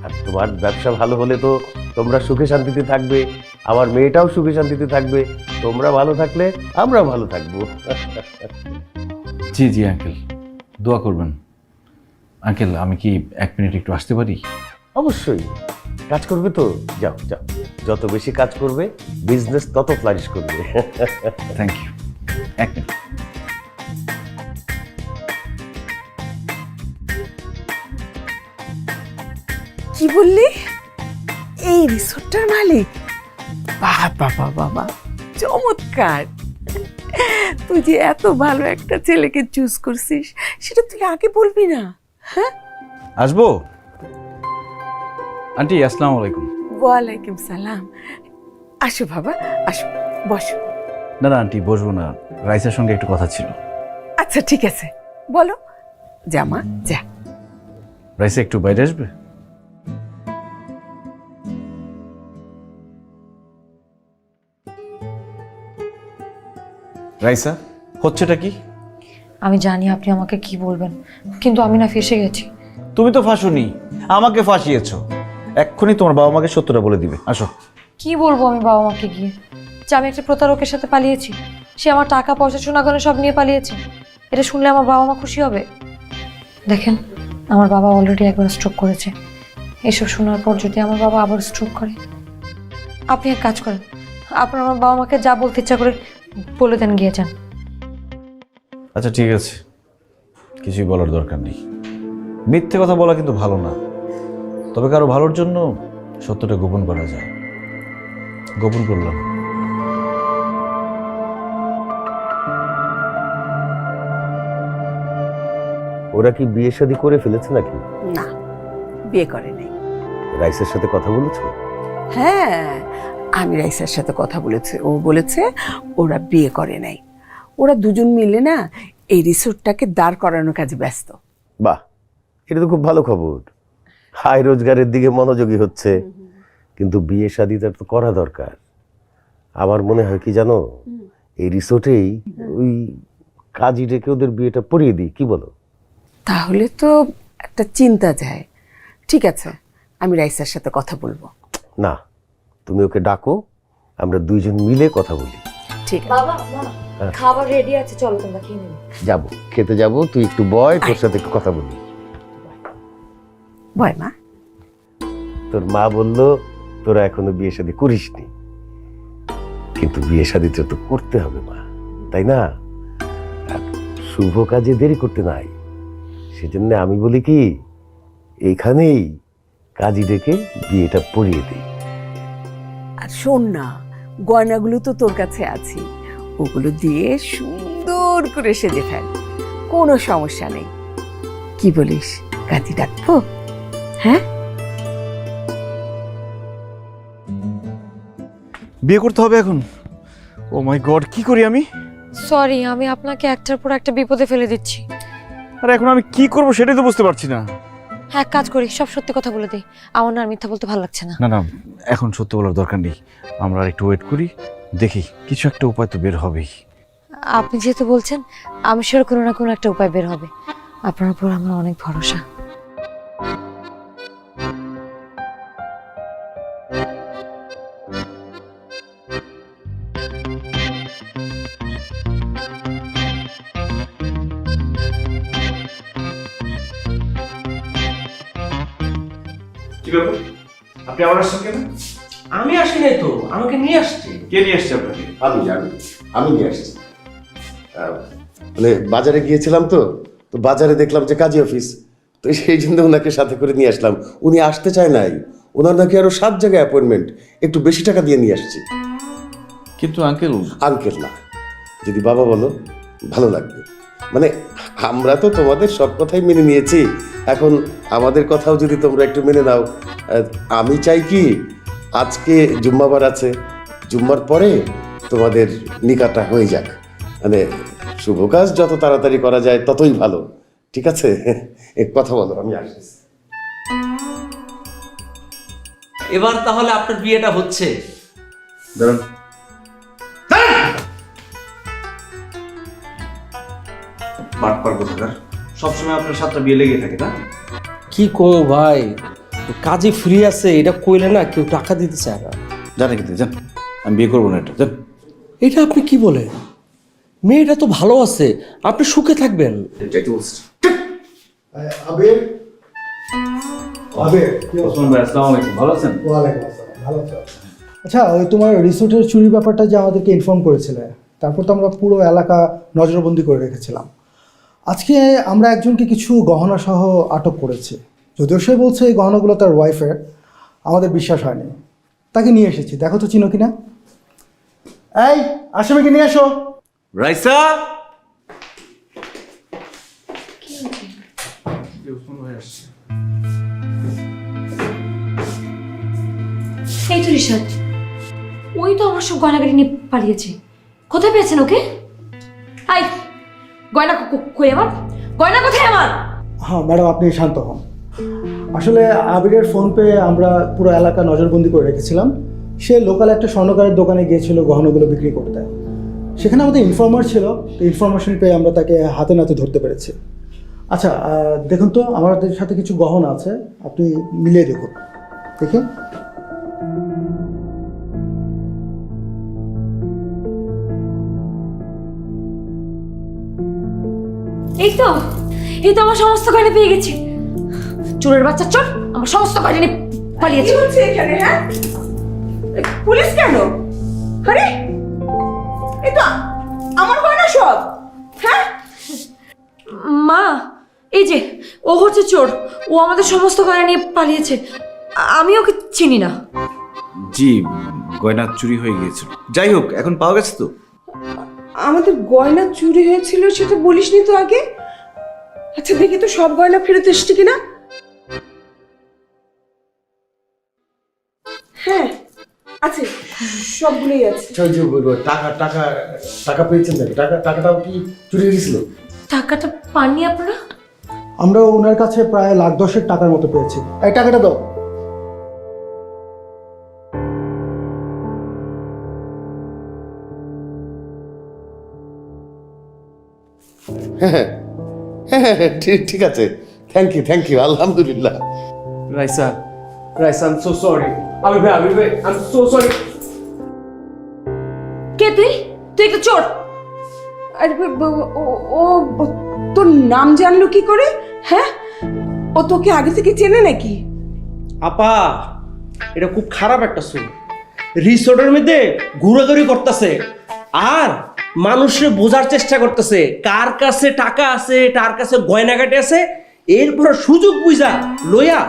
আর তোমার ব্যবসা ভালো হলে তো তোমরা সুখে শান্তিতে থাকবে, আমার মেয়েটাও সুখে শান্তিতে থাকবে। তোমরা ভালো থাকলে আমরা ভালো থাকবো। জি জি আঙ্কেল, দোয়া করবেন। আঙ্কেল আমি কি 1 মিনিট একটু আসতে পারি? অবশ্যই। কাজ করবে তো, যাও যাও। যত বেশি কাজ করবে বিজনেস তত ফ্লারিশ করবে। Thank you. 1 মিনিট। কি বললি? এই রিসোর্টটার মালিক? বাবা বাবা বাবা, চমৎকার! তুই যে এত ভালো একটা ছেলেকে চুজ করছিস সেটা তুই আগে বলবি না? হ্যাঁ, আসবো? আন্টি আসসালামু আলাইকুম। ওয়ালাইকুম সালাম। আসো বাবা, আসো, বসো। না না আন্টি বসবো না, রাইসার সঙ্গে একটু কথা ছিল। আচ্ছা ঠিক আছে, বলো। যা মা, যা। রাইসা একটু বাইরে আসবে? রাইসা, হচ্ছেটা কি? আমি জানি আপনি আমাকে কি বলবেন, কিন্তু আমি না ফেসে গেছি। তুমি তো ফাঁসুনি, আমাকে ফাঁসিয়েছো। এক্ষুনি তোমার বাবা মাকে সত্যটা বলে দিবে। আসো। কি বলবো আমি বাবা মাকে গিয়ে যে আমি একটা প্রতারকের সাথে পালিয়েছি, সে আমার টাকা পয়সা সোনাগয়না সব নিয়ে পালিয়েছে? এটা শুনলে আমার বাবা মা খুশি হবে? দেখেন, আমার বাবা অলরেডি একবার স্ট্রোক করেছে। এসব শোনার পর যদি আমার বাবা আবার স্ট্রোক করে, আপনি এক কাজ করেন, আপনার আমার বাবা মাকে যা বলতে ইচ্ছা করে বলে দেন, গিয়ে যান। আচ্ছা ঠিক আছে, কিছুই বলার দরকার নেই। মিথ্যে কথা বলা কিন্তু ভালো না, তবে কারো ভালোর জন্য সত্যটা গোপন করা যায়। গোপন করলাম। ওরা কি বিয়ে শাদী করে ফেলেছে নাকি? না, বিয়ে করে নাই। রাইসের সাথে কথা বলেছো? হ্যাঁ, আমি রাইসার সাথে কথা বলেছি। ও বলেছে ওরা বিয়ে করে নাই। ওরা দুজন মিলে না এই রিসোর্টটাকে দাঁড় করানোর কাজে ব্যস্ত। বাহ, এটা তো খুব ভালো খবর। হাই রোজগারের দিকে মনোযোগী হচ্ছে, কিন্তু বিয়ে শাদীটা তো করা দরকার। আমার মনে হয় কি জানো, এই রিসোর্টেই ওই কাজী ডেকে ওদের বিয়েটা পড়িয়ে দিই, কি বলো? তাহলে তো একটা চিন্তা যায়। ঠিক আছে, আমি রাইসার সাথে কথা বলবো। না, তুমি ওকে ডাকো, আমরা দুইজন মিলে কথা বলি। ঠিক আছে বাবা, খাবার রেডি আছে, চলো তোমরা খেয়ে নেবে। যাবো, খেতে যাবো, তুই একটু বয়, তোর সাথে একটু কথা বলি। বয় মা। তোর মা বললো তোরা এখনো বিয়ে শাদী করিসনি, কিন্তু বিয়ে শাদীটা তো করতে হবে মা, তাই না? আর শুভ কাজে দেরি করতে নাই। সেজন্য আমি বলি কি, এইখানেই কাজী ডেকে বিয়েটা পড়িয়ে দিই। আর শোন না, গয়নাগুলো তো তোর কাছে আছে, ওগুলো দিয়ে সুন্দর করে সেজে ফেল, কোনো সমস্যা নেই। কি বলিস, কাজী ডাকবো? হ্যাঁ, বিয়ে করতে হবে এখন? ও মাই গড, কি করি আমি? সরি, আমি আপনাকে একটার পর একটা বিপদে ফেলে দিচ্ছি। আর এখন আমি কি করব সেটাই তো বুঝতে পারছি না। এক কাজ করি, সব সত্যি কথা বলে দিই। আমার না আর মিথ্যা বলতে ভালো লাগছে না। না না, এখন সত্যি বলার দরকার নেই, আমরা আর একটু ওয়েট করি, দেখি কিছু একটা উপায় তো বের হবেই। আপনি যেহেতু বলছেন, আমি শিওর কোনো না কোনো একটা উপায় বের হবে। আপনার উপর আমার অনেক ভরসা। কি ব্যাপার, আপনি আবার আসছেন কেন? আমি আসি নাই তো, আমাকে নিয়ে আসছি। কে নিয়ে আসছে আপনাকে? আমি নিয়ে আসছি। মানে বাজারে গিয়েছিলাম তো বাজারে দেখলাম যে কাজী অফিস, তো সেই জন্য ওনাকে সাথে করে নিয়ে আসলাম। উনি আসতে চায় নাই, ওনার নাকি আরো 7 জায়গায় অ্যাপয়েন্টমেন্ট, একটু বেশি টাকা দিয়ে নিয়ে আসছি। কিন্তু আঙ্কেল। আঙ্কেল না, যদি বাবা বলো ভালো লাগবে। মানে আমরা তো তোমাদের সব কথাই মেনে নিয়েছি, এখন আমাদের কথাও যদি তোমরা একটু মেনে নাও। আমি চাই কি, আজকে জুম্মাবার আছে, জুম্মার পরে তোমাদের নিকাটা হয়ে যাক। মানে শুভ কাজ যত তাড়াতাড়ি করা যায় ততই ভালো, ঠিক আছে? এক কথা বলো, আমি আসছি। এবার তাহলে আপনার বিয়েটা হচ্ছে। দাঁড়ান, বাটপার কোথাকার, সবসময় আপনার 7টা বিয়ে লেগে থাকে না? কি কমো ভাই, কাজে ফ্রি আছে, এটা কইলে না কেউ টাকা দিতে চায় না। জানে কিন্তু জান, আমি বিয়ে করবো না, এটা জান। এটা আপনি কি বলেন? মেয়েটা তো ভালো আছে, আপনি সুখে থাকবেন। এটাই তো বলছি। আবির, ওসমান ভাই আসসালামু আলাইকুম, ভালো আছেন? ওয়ালাইকুম আসসালাম, ভালো আছো? আচ্ছা, ওই তোমার রিসোর্টের চুরি ব্যাপারটা যে আমাদেরকে ইনফর্ম করেছিলে, তারপর তো আমরা পুরো এলাকা নজরবন্দি করে রেখেছিলাম। আজকে আমরা একজনকে কিছু গহনা সহ আটক করেছি। যদিও সে বলছে এই গহনাগুলো তার ওয়াইফের, আমাদের বিশ্বাস হয়নি। তাকে নিয়ে এসেছি, দেখো তো চিনো কিনা। এই আসামিকে নিয়ে আসো। রাইসা, এই তো রিশাদ, ওই তো আমার সব গয়নাগাড়ি নিয়ে পালিয়েছে। কোথায় পেয়েছেন ওকে? আই, গয়না কই আমার? গয়না কোথায় আমার? হ্যাঁ ম্যাডাম, আপনি শান্ত হন। আসলে আবিরের ফোন পেয়ে আমরা পুরো এলাকা নজরবন্দি করে রেখেছিলাম। সে লোকাল একটা স্বর্ণকারের দোকানে গিয়েছিল গহনাগুলো বিক্রি করতে। সেখানে আমাদের ইনফর্মার ছিল, তো ইনফরমেশন পেয়ে আমরা তাকে হাতে নাতে ধরতে পেরেছি। আচ্ছা, দেখুন তো আমাদের সাথে কিছু গহনা আছে, আপনি মিলিয়ে দেখুন। দেখি। এই তো, এই তো আমার সমস্ত গয়না পেয়ে গেছি। চোরের বাচ্চা চোর আমার সমস্ত গয়না নিয়ে পালিয়েছে। কি হচ্ছে এখানে? হ্যাঁ, পুলিশ কেন? আরে এই তো আমার গয়না সব। হ্যাঁ, মা, এই যে ও হচ্ছে চোর, ও আমাদের সমস্ত গয়না নিয়ে পালিয়েছে। আমি ওকে চিনি না। জি, গয়না চুরি হয়ে গিয়েছিল। যাই হোক, এখন পাওয়া গেছে তো? আমাদের গয়না চুরি হয়েছিল সেটা বলিসনি তো আগে। আচ্ছা দেখি তো সব গয়না ফেরত এসছে কিনা। হ্যাঁ আছে, সবগুলোই আছে। টাকা টাকা টাকা পেয়েছেন নাকি? টাকাটাও কি চুরি গেছিল? টাকাটা পাননি আপনারা? আমরা ওনার কাছে প্রায় $1,10,000 টাকার মতো পেয়েছি। এই টাকাটা দাও। হ্যাঁ হ্যাঁ, ঠিক আছে। থ্যাংক ইউ, আলহামদুলিল্লাহ। Raisa, I am so sorry. আমি ভাই, আই এম সো সরি। কে তুই? তুই একটা চোর। আরে ও তোর নাম জানলো কি করে? হ্যাঁ, ও তোকে আগে থেকে চেনে নাকি? আপা, এটা খুব খারাপ একটা সুর। রিসোর্টের মধ্যে ঘোরাঘুরি করতেছে আর মানুষের বোঝার চেষ্টা করতেছে কার কাছে টাকা আছে, কার কাছে গয়নাগাটি আছে। এরপর সুযোগ বুঝা লইয়া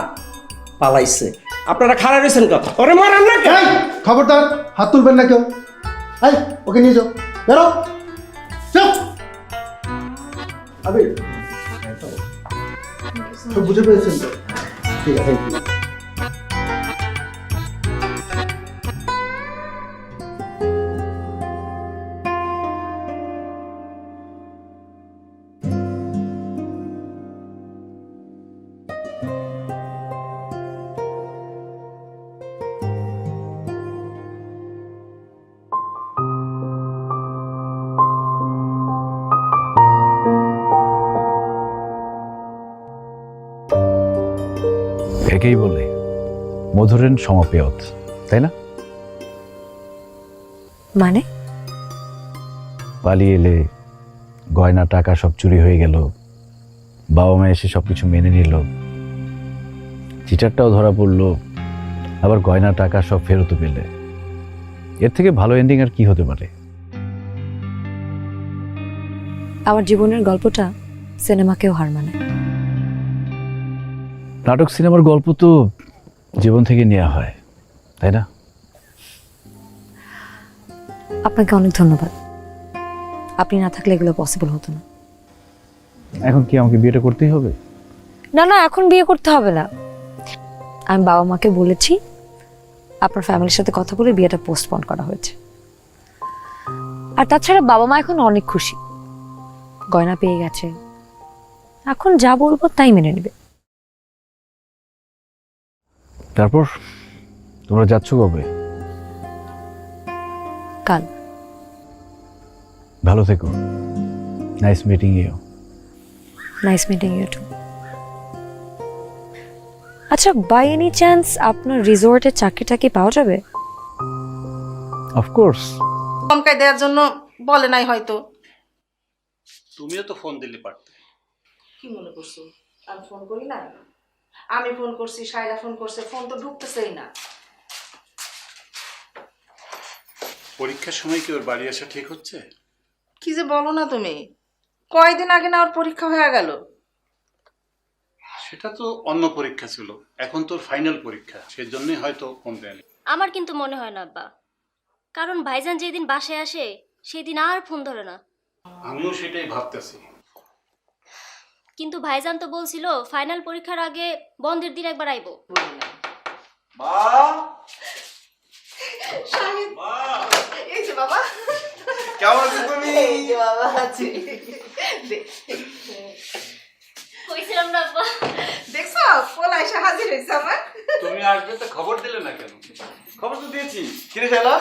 পালাইছে। আপনারা খারাপ রয়েছেন কথা ওরে মারান না কেন? খবরদার, হাত তুলবেন না কেউ। এই ওকে নিয়ে যাও, বেরো। চুপ। আবির, সব বুঝে পেয়েছেন তো? ঠিক আছে, থ্যাংক ইউ। একেই বলে মধুরেন সমাপেয়ত, তাই না? মানে? পালিয়ে এলে, গয়না টাকা সব চুরি হয়ে গেল, বাবা মা এসে সবকিছু মেনে নিল, চিটারটাও ধরা পড়লো, আবার গয়না টাকা সব ফেরত পেলে। এর থেকে ভালো এন্ডিং আর কি হতে পারে? আমার জীবনের গল্পটা সিনেমাকেও হার মানে। নাটক সিনেমার গল্প তো জীবন থেকে নেওয়া হয়, তাই না? আপনাকে অনেক ধন্যবাদ। আপনি না থাকলে এগুলো পসিবল হতো না। এখন কি আমাকে বিয়েটা করতেই হবে? না না, এখন বিয়ে করতে হবে না। আমি বাবা মাকে বলেছি, আপনার ফ্যামিলির সাথে কথা বলে বিয়েটা পোস্টপোন করা হয়েছে। আর তাছাড়া বাবা মা এখন অনেক খুশি, গয়না পেয়ে গেছে। এখন যা বলবো তাই মেনে নেবে। তারপর তোমরা যাচ্ছ কবে? কাল। ভালো থেকো। Nice meeting you. Nice meeting you too. আচ্ছা, বাই এনি চান্স আপনার রিসোর্টে চাকরিটা কি পাওয়া যাবে? অফকোর্স। চমকাই দেওয়ার জন্য বলে নাই হয়তো। তুমিও তো ফোন দিলে পারতে। কি মনে করছো আমি ফোন করি না? আমি ফোন করছি, শায়লা ফোন করছে, ফোন তো ঢুকতেছেই না। পরীক্ষার সময় কি ওর বাড়ি আসা ঠিক হচ্ছে? কি যে বলো না তুমি, কয়দিন আগে না ওর পরীক্ষা হয়ে গেল। সেটা তো অন্য পরীক্ষা ছিল, এখন তোর ফাইনাল পরীক্ষা, সেজন্যই হয়তো ফোন দেয়নি। আমার কিন্তু মনে হয় না আব্বা, কারণ ভাইজান যেদিন বাসায় আসে সেদিন আর ফোন ধরে না। আমিও সেটাই ভাবতেছি। কিন্তু ভাইজান তো বলছিল ফাইনাল পরীক্ষার আগে বন্ধের দিন একবার আইবো। এই যে বাবা, কেমন আছো তুমি? এই যে বাবা আছি। কইছিলাম না আব্বা। দেখছো পোলা এসে হাজির হয়েছে আমার। তুমি আসবে তো খবর দিলে না কেন? খবর তো দিয়েছি। কিরে শালা,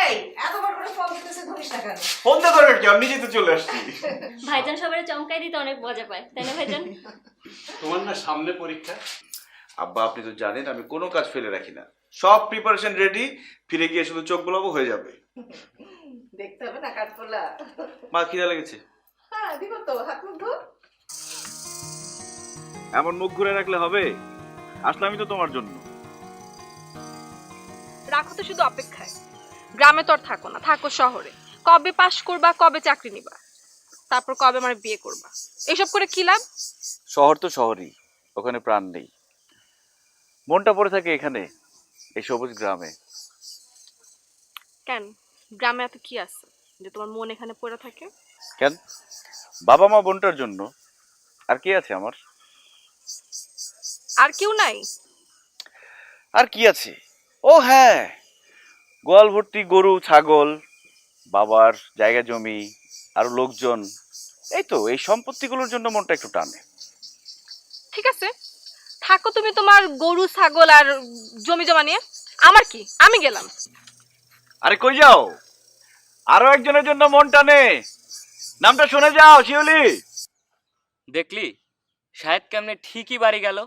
এই এতবার করে ফোন দিতেছে, ধরিস না কেন? ফোন দে দরকার কি, আমি নিজেই তো চলে আসছি। ভাইজান সবাই চমকাই দিতে অনেক মজা পায়, তাই না ভাইজান? তোমার না সামনে পরীক্ষা। আব্বা আপনি তো জানেন আমি কোনো কাজ ফেলে রাখি না, সব প্রিপারেশন রেডি, ফিরে গিয়ে শুধু চোখ বোলাবো হয়ে যাবে। দেখতে হবে না কাঠপোলা? মা খিদা লেগেছে। হ্যাঁ দিব তো, হাত মুখ ধো। এমন মুখ ঘুরে রাখলে হবে? আসলে আমি তো তোমার জন্য। রাখো তো শুধু অপেক্ষায়। গ্রামে তো আর থাকো না, থাকো শহরে। কবে পাশ করবা, কবে চাকরি নিবা, তারপর কবে আমার বিয়ে করবা, এইসব করে কি লাভ? শহর তো শহরই, ওখানে প্রাণ নেই। মনটা পড়ে থাকে এখানে, এই সবুজ গ্রামে। কেন, গ্রামে এত কি আছে যে তোমার মন এখানে পড়ে থাকে? কেন, বাবা মা বোনটার জন্য। আর কি আছে আমার? আর কেউ নাই? আর কি আছে, ও হ্যাঁ, গোয়াল ভর্তি গরু ছাগল, বাবার জায়গা জমি, আর লোকজন। এই তো এই সম্পত্তিগুলোর জন্য মনটা একটু টানে। ঠিক আছে, থাকো তুমি তোমার গরু ছাগল আর জমি জমা নিয়ে। আমার কি, আমি গেলাম। আরে কই যাও? আরো একজনের জন্য মন টানে, নামটা শুনে যাও, শিউলি। দেখলি শাহেদ কেমনে ঠিকই বাড়ি গেল।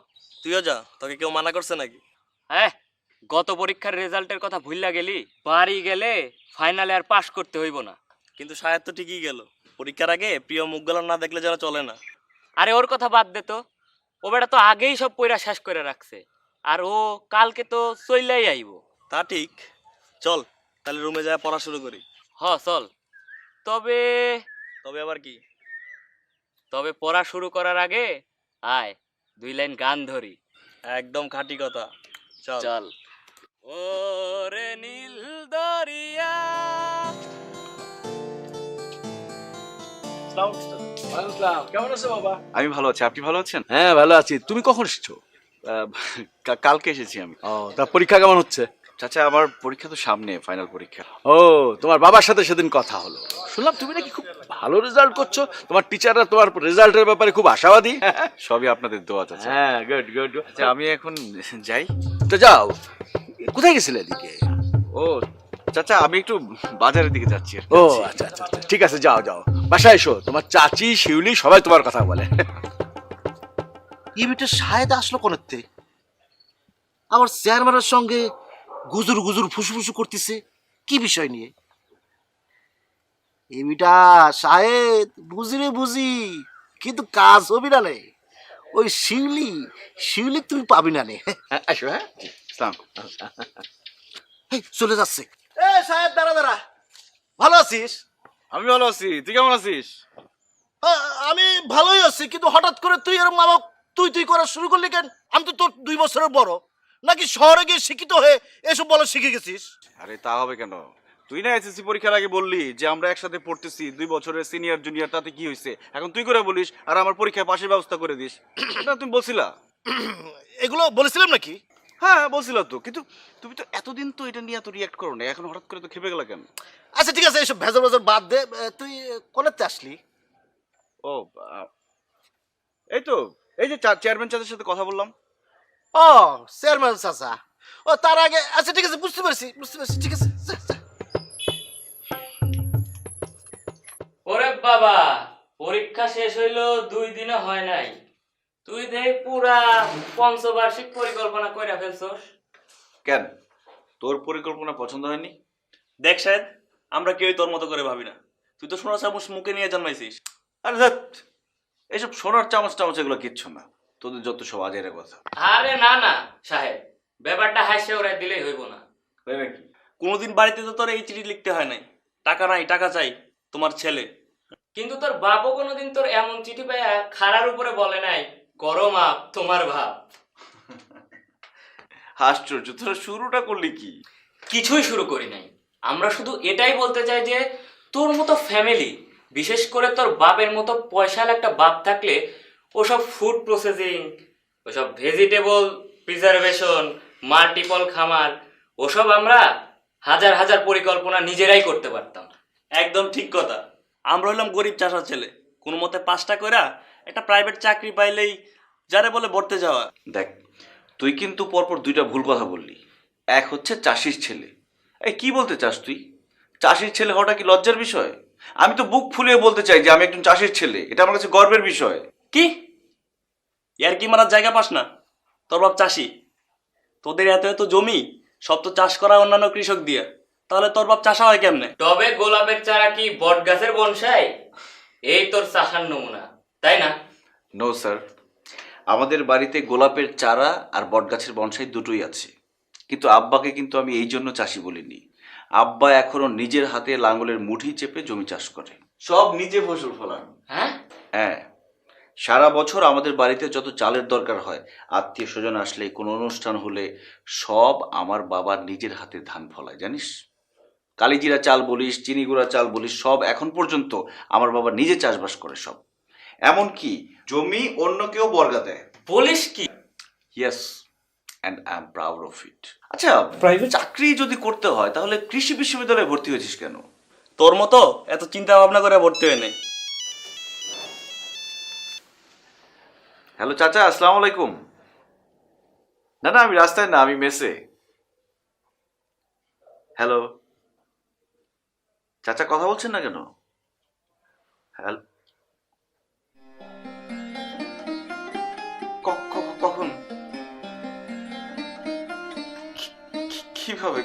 তুইও যা, তোকে কেউ মানা করছে নাকি? হ্যাঁ, গত পরীক্ষার রেজাল্টের কথা ভুললা গেলি। বাড়ি গেলে ফাইনালে আর পাশ করতে হইব না। কিন্তু শাহেদ তো ঠিকই গেল। পরীক্ষার আগে প্রিয় মুখগুলো না দেখলে যারা চলে না। আরে ওর কথা বাদ দে তো, ও বেটা তো আগেই সব পয়রা শেষ করে রাখছে, আর ও কালকে তো চইলাই আইব। তা ঠিক, চল তাহলে রুমে যায় পড়া শুরু করি। হ চল। তবে তবে আবার কি? তবে পড়া শুরু করার আগে আয় 2 লাইন গান ধরি। একদম খাঁটি কথা, চল চল। ওরে নীল দরিয়া। কেমন আছো বাবা? আমি ভালো আছি, আপনি ভালো আছেন? হ্যাঁ ভালো আছি। তুমি কখন এসেছো? কালকে এসেছি আমি। ও, তা পরীক্ষা কেমন হচ্ছে? চাচা আমার পরীক্ষা তো সামনে, ফাইনাল পরীক্ষা। ও, তোমার বাবার সাথে সেদিন কথা হলো, শুনলাম তুমি নাকি খুব ভালো রেজাল্ট করছো। তোমার টিচাররা তোমার রেজাল্টের ব্যাপারে খুব আশাবাদী। সবই আপনাদের দোয়া চাচা। হ্যাঁ, গুড গুড। আচ্ছা আমি এখন যাই। তো যাও, কোথায় গেছিলে এদিকে? ও চাচা আমি একটু বাজারের দিকে যাচ্ছি আর কি। ও আচ্ছা আচ্ছা আচ্ছা, ঠিক আছে, যাও যাও, বাসায় এসো। তোমার চাচি শিউলি সবাই তোমার কথা বলে। এই বেটা শাহেদ আসলো কোনতে? আমার চেয়ারম্যানের সঙ্গে গুজুর গুজুর ফুসফুসু করতেছে, কি বিষয় নিয়ে? এই বেটা শাহেদ বুঝি রে বুঝি, কিন্তু কাজ হবি না নে। ওই শিউলি শিউলি তুমি পাবি না নে। আসো। হ্যাঁ, আসসালাম। এই, চলে যাচ্ছে। এ শাহেদ, দাঁড়া দাঁড়া, ভালো আছিস? আমি ভালো আছি, তুই কেমন আছিস? আমি ভালোই আছি, কিন্তু হঠাৎ করে তুই এরকম মা তুই তুই করা শুরু করলি কেন? আমি তো তোর 2 বছরের বড়, নাকি শহরে গিয়ে শিক্ষিত হয়ে এসব বলা শিখে গেছিস? আরে তা হবে কেন? তুই না এসএসসি পরীক্ষার আগে বললি যে আমরা একসাথে পড়তেছি, 2 বছরের সিনিয়র জুনিয়র, তাতে কি হয়েছে? এখন তুই করে বলিস আর আমার পরীক্ষায় পাশের ব্যবস্থা করে দিস। এটা তুমি বলছিলা? এগুলো বলেছিলাম নাকি? হ্যাঁ বলছিল তো, কিন্তু তুমি তো এতদিন তো এটা নিয়ে এত রিয়াক্ট করো না, এখন হঠাৎ করে তো খেপে গেলা কেন? আচ্ছা ঠিক আছে, এসব ভেজা ভেজা বাদ দে। তুই কোনেতে আসলি? ও এই তো, এই যে চেয়ারম্যান চাচার সাথে কথা বললাম। ও, চেয়ারম্যান চাচা। ও, তার আগে আচ্ছা ঠিক আছে, বুঝতে পারছি, ঠিক আছে, যা, যা। ওরে বাবা, পরীক্ষা শেষ হইলো 2 দিনে হয় নাই, তুই দেখ পুরা পঞ্চবার্ষিক পরিকল্পনা কইরা ফেলছস। কেন, তোর পরিকল্পনা পছন্দ হয়নি? দেখ শাহেদ, আমরা কেউই তোর মতো করে ভাবি না। তুই তো সোনা চামচ মুখে নিয়ে জন্মাইছিস। আরে ধ্যাৎ, এসব সোনার চামচ টামচ এগুলো কিচ্ছু না। তোদের যত সব আজের কথা। আরে না না সাহেব, ব্যাপারটা হাসে ওরাই দিলেই হইব না। কি কোনোদিন বাড়িতে তো তোর এই চিঠি লিখতে হয় নাই, টাকা নাই টাকা চাই তোমার ছেলে। কিন্তু তোর বাপও কোনোদিন তোর এমন চিঠি পাইয়া খাড়ার উপরে বলে নাই করো মাপ তোমার ভাব। আশ্চর্য, তোরা শুরুটা করলি কি? কিছুই শুরু করি নাই, আমরা শুধু এটাই বলতে চাই যে তোর মতো ফ্যামিলি, বিশেষ করে তোর বাপের মতো পয়সাল একটা বাপ থাকলে ওসব ফুড প্রসেসিং, ওসব ভেজিটেবল প্রিজারভেশন, মাল্টিপল খামার, ওসব আমরা হাজার হাজার পরিকল্পনা নিজেরাই করতে পারতাম। একদম ঠিক কথা। আমরা হইলাম গরিব চাষার ছেলে, কোনো মতে 5টা কইরা একটা প্রাইভেট চাকরি পাইলেই যারে বলে বর্তে যাওয়া। দেখ, তুই কিন্তু পরপর দুইটা ভুল কথা বললি। এক হচ্ছে চাষির ছেলে। এই কি বলতে চাস তুই? চাষির ছেলে হওয়াটা কি লজ্জার বিষয়? আমি তো বুক ফুলিয়ে বলতে চাই যে আমি একজন চাষির ছেলে, এটা আমার কাছে গর্বের বিষয়। কি ইয়ার কি মারার জায়গা পাস না? তোর বাপ চাষি, তোদের এত এত জমি সব তো চাষ করা অন্যান্য কৃষক দিয়ে, তাহলে তোর বাপ চাষা হয় কেমনে? তবে গোলাপের চারা কি বট গাছের বনসাই? এই তোর চাষার নমুনা, তাই না? নো স্যার, আমাদের বাড়িতে গোলাপের চারা আর বটগাছের বনসাই দুটোই আছে। কিন্তু আব্বাকে কিন্তু আমি এই জন্য চাষি বলিনি। আব্বা এখনো নিজের হাতে লাঙ্গলের মুঠি চেপে জমি চাষ করে, সব নিজে ফসল ফলান। হ্যাঁ হ্যাঁ, সারা বছর আমাদের বাড়িতে যত চালের দরকার হয়, আত্মীয় স্বজন আসলে, কোনো অনুষ্ঠান হলে, সব আমার বাবা নিজের হাতে ধান ফলায়, জানিস? কালিজিরা চাল বলিস, চিনি গুঁড়া চাল বলিস, সব এখন পর্যন্ত আমার বাবা নিজে চাষবাস করে সব। এমনকি জমি অন্য কেউ বর্গা দেয়। বলিস কি? Yes, and I am proud of it. আচ্ছা, প্রাইভেট চাকরি যদি করতে হয় তাহলে কৃষি বিশ্ববিদ্যালয়ে ভর্তি হয়েছিস কেন? তোর মতো এত চিন্তা ভাবনা করে ভর্তি হয় নাই। হ্যালো চাচা, আসসালামু আলাইকুম। না না, আমি রাস্তায় না, আমি মেসে। হ্যালো চাচা, কথা বলছেন না কেন? হ্যালো, কখন? কিভাবে?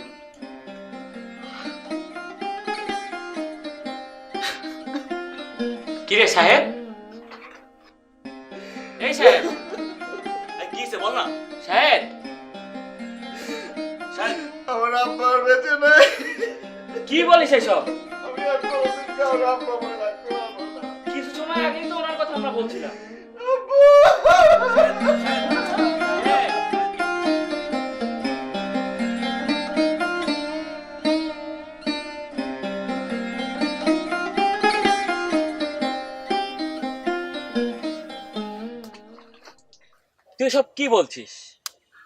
কিরে সাহেব? এই সাহেব, কি হইছে বল না? সাহেব আমার আব্বা আর বেঁচে নাই। কি বলিস এসব? আমি আর কোনোদিন কারোর আব্বা মনে রাখতে পারবো না। কিছু সময় আগেই তো ওনার কথা আমরা বলছিলাম। তুই সব কি বলছিস?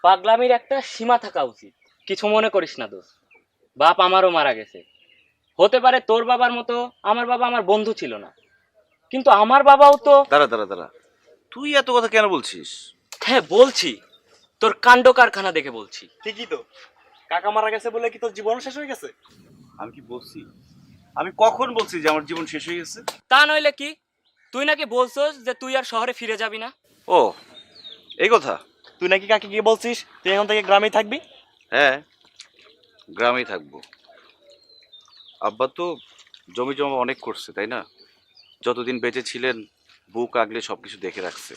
পাগলামির একটা সীমা থাকা উচিত। কিছু মনে করিস না দোস্ত, বাপ আমারও মারা গেছে। হতে পারে তোর বাবার মতো আমার বাবা আমার বন্ধু ছিল না, কিন্তু আমার বাবাও তো। দাঁড়া, তুই এত কথা কেন বলছিস? হ্যাঁ বলছি, তোর কাণ্ড কারখানা দেখে বলছি। ঠিকই তো, কাকা মারা গেছে বলে কি তোর জীবন শেষ হয়ে গেছে? আমি কি বলছি? আমি কখন বলছি যে আমার জীবন শেষ হয়ে গেছে? তা নইলে কি? তুই নাকি বলছস যে তুই আর শহরে ফিরে যাবি না। ও, এই কথা? তুই নাকি কাকে গিয়ে বলছিস তুই এখন থেকে গ্রামেই থাকবি? হ্যাঁ, গ্রামেই থাকবো। আব্বা তো জমি জমা অনেক করছে, তাই না? যতদিন বেঁচে ছিলেন বুক আগলে সবকিছু দেখে রাখছে।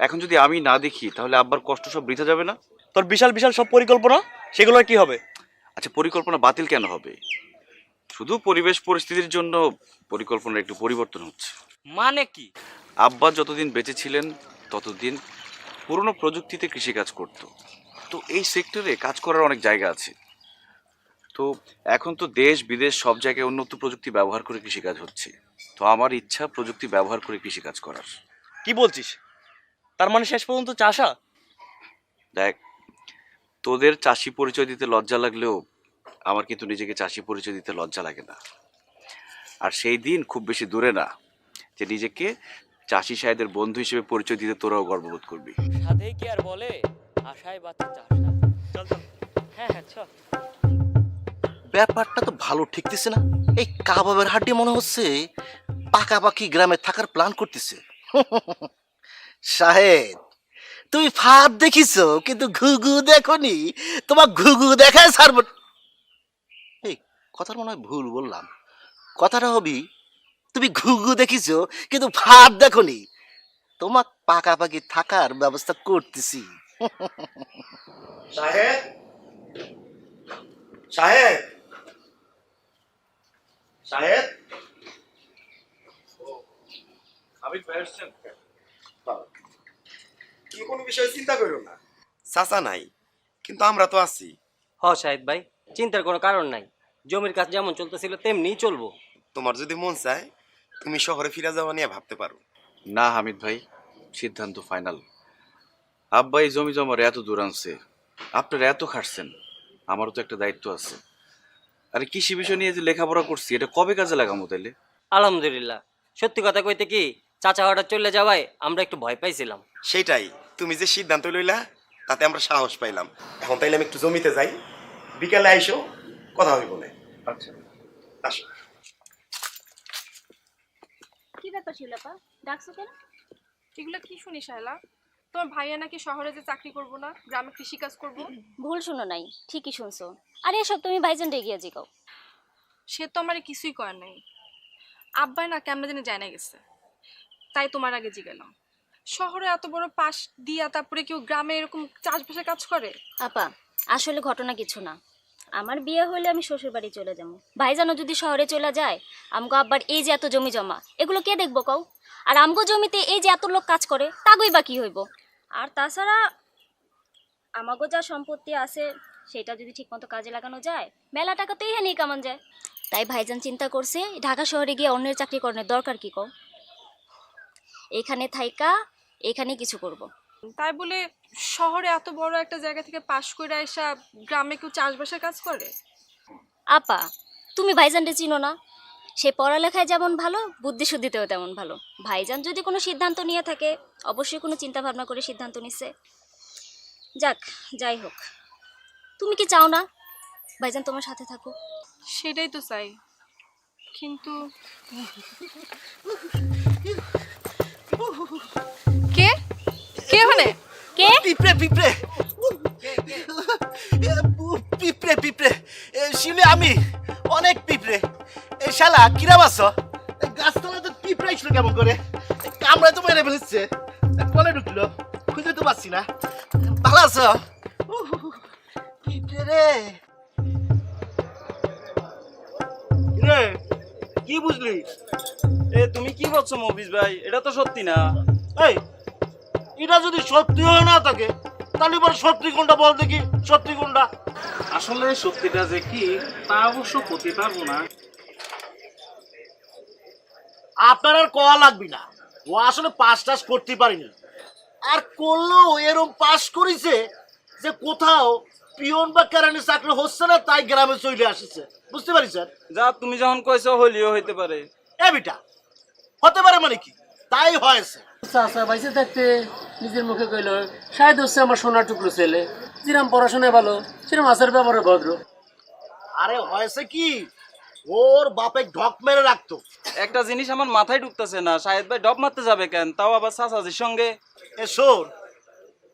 এখন যদি আমি না দেখি তাহলে আব্বার কষ্ট সব বৃথা যাবে না? তোর বিশাল বিশাল সব পরিকল্পনা, সেগুলোর কি হবে? আচ্ছা, পরিকল্পনা বাতিল কেন হবে? শুধু পরিবেশ পরিস্থিতির জন্য পরিকল্পনার একটু পরিবর্তন হচ্ছে। মানে কি? আব্বা যতদিন বেঁচে ছিলেন ততদিন পুরনো প্রযুক্তিতে কৃষিকাজ করত। তো এই সেক্টরে কাজ করার অনেক জায়গা আছে। তো এখন তো দেশ বিদেশ সব জায়গায় উন্নত প্রযুক্তি ব্যবহার করে কৃষিকাজ হচ্ছে। তো আমার ইচ্ছা প্রযুক্তি ব্যবহার করে কৃষিকাজ করার। কি বলছিস? তার মানে শেষ পর্যন্ত চাষা? দেখ, তোদের চাষি পরিচয় দিতে লজ্জা লাগলেও আমার কিন্তু নিজেকে চাষি পরিচয় দিতে লজ্জা লাগে না। আর সেই দিন খুব বেশি দূরে না যে নিজেকে চাষি সাহেবদের বন্ধু হিসেবে পরিচয় দিতে তোরাও গর্ববোধ করবি। সাধেই কি আর বলে, আশায় বাঁচে চাষা। চল চল। হ্যাঁ চল। ব্যাপারটা তো ভালো ঠেকতেছে না। এই কাবাবের হাড্ডি মনে হচ্ছে পাকাপাকি গ্রামে থাকার প্ল্যান করতেছে। সাহেব, তুমি ফাঁদ দেখিছো কিন্তু ঘুঘু দেখোনি। তোমার ঘুঘু দেখায় ছাড়ব। এই কথার মনে হয় ভুল বললাম। কথাটা হবি তুমি ঘুঘু দেখিছো কিন্তু ফাঁদ দেখোনি। তোমাক পাকাপাকি থাকার ব্যবস্থা করতেছি। সাহেব সাহেব সাহেব আমি ফেরছেন তুমি কোনো বিষয়ে চিন্তা করো না, চাচা নাই কিন্তু আমরা তো আছি। শাহিদ ভাই, চিন্তার কোনো কারণ নাই। জমির কাজ যেমন চলতেছিল তেমনিই চলবো। তোমার যদি মন চায় তুমি শহরে ফিরে যাওয়া নিয়ে ভাবতে পারো। না হামিদ ভাই, সিদ্ধান্ত ফাইনাল। আব্বা এই জমি জমার এত দূর আনছে, আপনারা এত খাটছেন, আমারও তো একটা দায়িত্ব আছে। আরে কৃষি বিষয় নিয়ে যে লেখাপড়া করছি, এটা কবে কাজে লাগামো তাইলে? আলহামদুলিল্লাহ, সত্যি কথা কইতে কি, চাচা হঠাৎ চলে যাওয়ায় আমরা একটু ভয় পাইছিলাম। সেটাই, তুমি যে সিদ্ধান্ত লইলা তাতে আমরা সাহস পাইলাম। এখন তাইলে আমি একটু জমিতে যাই, বিকালে আইসো, কথা হইব না। আচ্ছা আসো। কি ব্যাপার শিলাপা, ডাকছো কেন? এগুলো কি শুনি শায়লা? তোমার ভাইয়া নাকি শহরে যে চাকরি করব না, গ্রামে কৃষিকাজ করব। ভুল শুনো নাই, ঠিকই শুনছো। আরে এসব তুমি ভাইজান গিয়ে জিগাও। সে তো আমার কিছুই করার নাই। আব্বাই না কেমন জানি জানা গেছে, তাই তোমার আগে জিগালাম। শহরে এত বড় পাশ দিয়া তারপরে কেউ গ্রামে এরকম চাষবাসে কাজ করে? আপা, আসলে ঘটনা কিছু না। আমার বিয়ে হলে আমি শ্বশুর বাড়ি চলে যাবো। ভাইজানও যদি শহরে চলে যায়, আমগো আব্বার এই যে এত জমি জমা, এগুলো কে দেখবো কও? আর আমগো জমিতে এই যে এত লোক কাজ করে, তাগই বা কি হইব? আর তাছাড়া আমাগো যা সম্পত্তি আছে সেটা যদি ঠিকমতো কাজে লাগানো যায়, মেলা টাকা তো এখানে কামান যায়। তাই ভাইজান চিন্তা করছে ঢাকা শহরে গিয়ে অন্যের চাকরি করানোর দরকার কি কও? এখানে থাইকা এখানে কিছু করব। তাই বলে শহরে এত বড় একটা জায়গা থেকে পাশ করে আইসা গ্রামে কেউ চাষবাসের কাজ করে? আপা, তুমি ভাইজানকে চিনো না? সে পড়ালেখায় যেমন ভালো, বুদ্ধি শুদ্ধিতেও তেমন ভালো। ভাইজান যদি কোনো সিদ্ধান্ত নিয়ে থাকে, অবশ্যই কোনো চিন্তা ভাবনা করে সিদ্ধান্ত নিচ্ছে। যাক, যাই হোক, তুমি কি চাও না ভাইজান তোমার সাথে থাকুক? সেটাই তো চাই, কিন্তু কে কে ওখানে? কে? পিঁপড়ে পিঁপড়ে পিঁপড়ে পিঁপড়ে শিলে আমি অনেক পিঁপড়ে। এই শালা কিরাম আছো? গাছতলাতে পিঁপড়ে ছিল কেমন করে? কামড়ায় তো মেরে ফেলেছে, কলে ঢুকলো, খুঁজে তো পাচ্ছি না। ভালো আছো? পিঁপড়ে রে রে, কি বুঝলি? তুমি কি বলছো মফিজ ভাই? এটা তো সত্যি না। এই, এটা যদি সত্যি হয় না থাকে তাহলে এবার সত্যি কোনটা বল দেখি, সত্যি কোনটা? আসলে সত্যিটা যে কি তা অবশ্য করতে পারবো না। আপনার আর কয়া লাগবি না, ও আসলে পাস টাস করতে পারিনি। আর করলেও এরকম পাস করেছে যে কোথাও পিয়ন বা কেরানি চাকরি হচ্ছে না, তাই গ্রামে চলে আসছে। বুঝতে পারি স্যার? যা তুমি যখন কইছো হলিও হইতে পারে। এ বিটা, হতে পারে মানে কি? তাই হয়েছে। চাচা বাইসে থাকতে নিজের মুখে কইল শায়দ হচ্ছে আমার সোনার টুকরো ছেলে, যেরকম পড়াশোনায় ভালো সেরকম আচার ব্যবহারে ভদ্র। আরে হয়েছে কি, ওর বাপে ঢক মেরে রাখতো। একটা জিনিস আমার মাথায় ঢুকতেছে না, শাহেদ ভাই ডব মারতে যাবে কেন, তাও আবার চাচাজির সঙ্গে? এ শোন,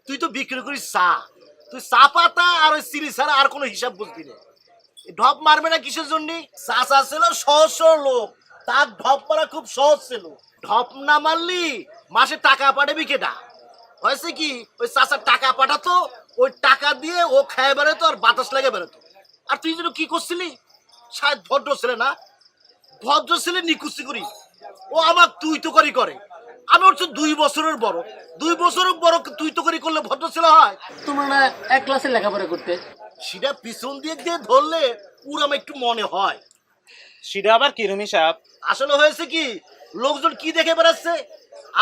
তুই তো বিক্রি করিস চা, তুই চা পাতা আর ওই চিনি ছাড়া আর কোনো হিসাব বুঝবি না। ঢপ মারবে না কিসের জন্য? চাচা ছিল সহজ সরল লোক, তার ঢপ মারা খুব সহজ ছিল। ঢপ না মারলি মাসে টাকা পাঠাবি কেটা? হয়েছে কি, ওই চাচার টাকা পাঠাতো, ওই টাকা দিয়ে ও খায় বেড়াতো আর বাতাস লেগে বেড়াতো। আর তুই যেন কি করছিলি? শায়দ ভদ্র ছেলে না, ভদ্র ছেলে নিকুচি করি। ও আমার তুই তো করি করে, আমি হচ্ছে 2 বছরের বড়। 2 বছরের বড় তুই তো করি করলে ভদ্র ছেলে হয়? তোমার না এক ক্লাসে লেখাপড়া করতে? সেটা পিছন দিয়ে দিয়ে ধরলে পুরাম একটু মনে হয়। সেটা আবার কিরম হিসাব? আসলে হয়েছে কি, লোকজন কি দেখে বেড়াচ্ছে,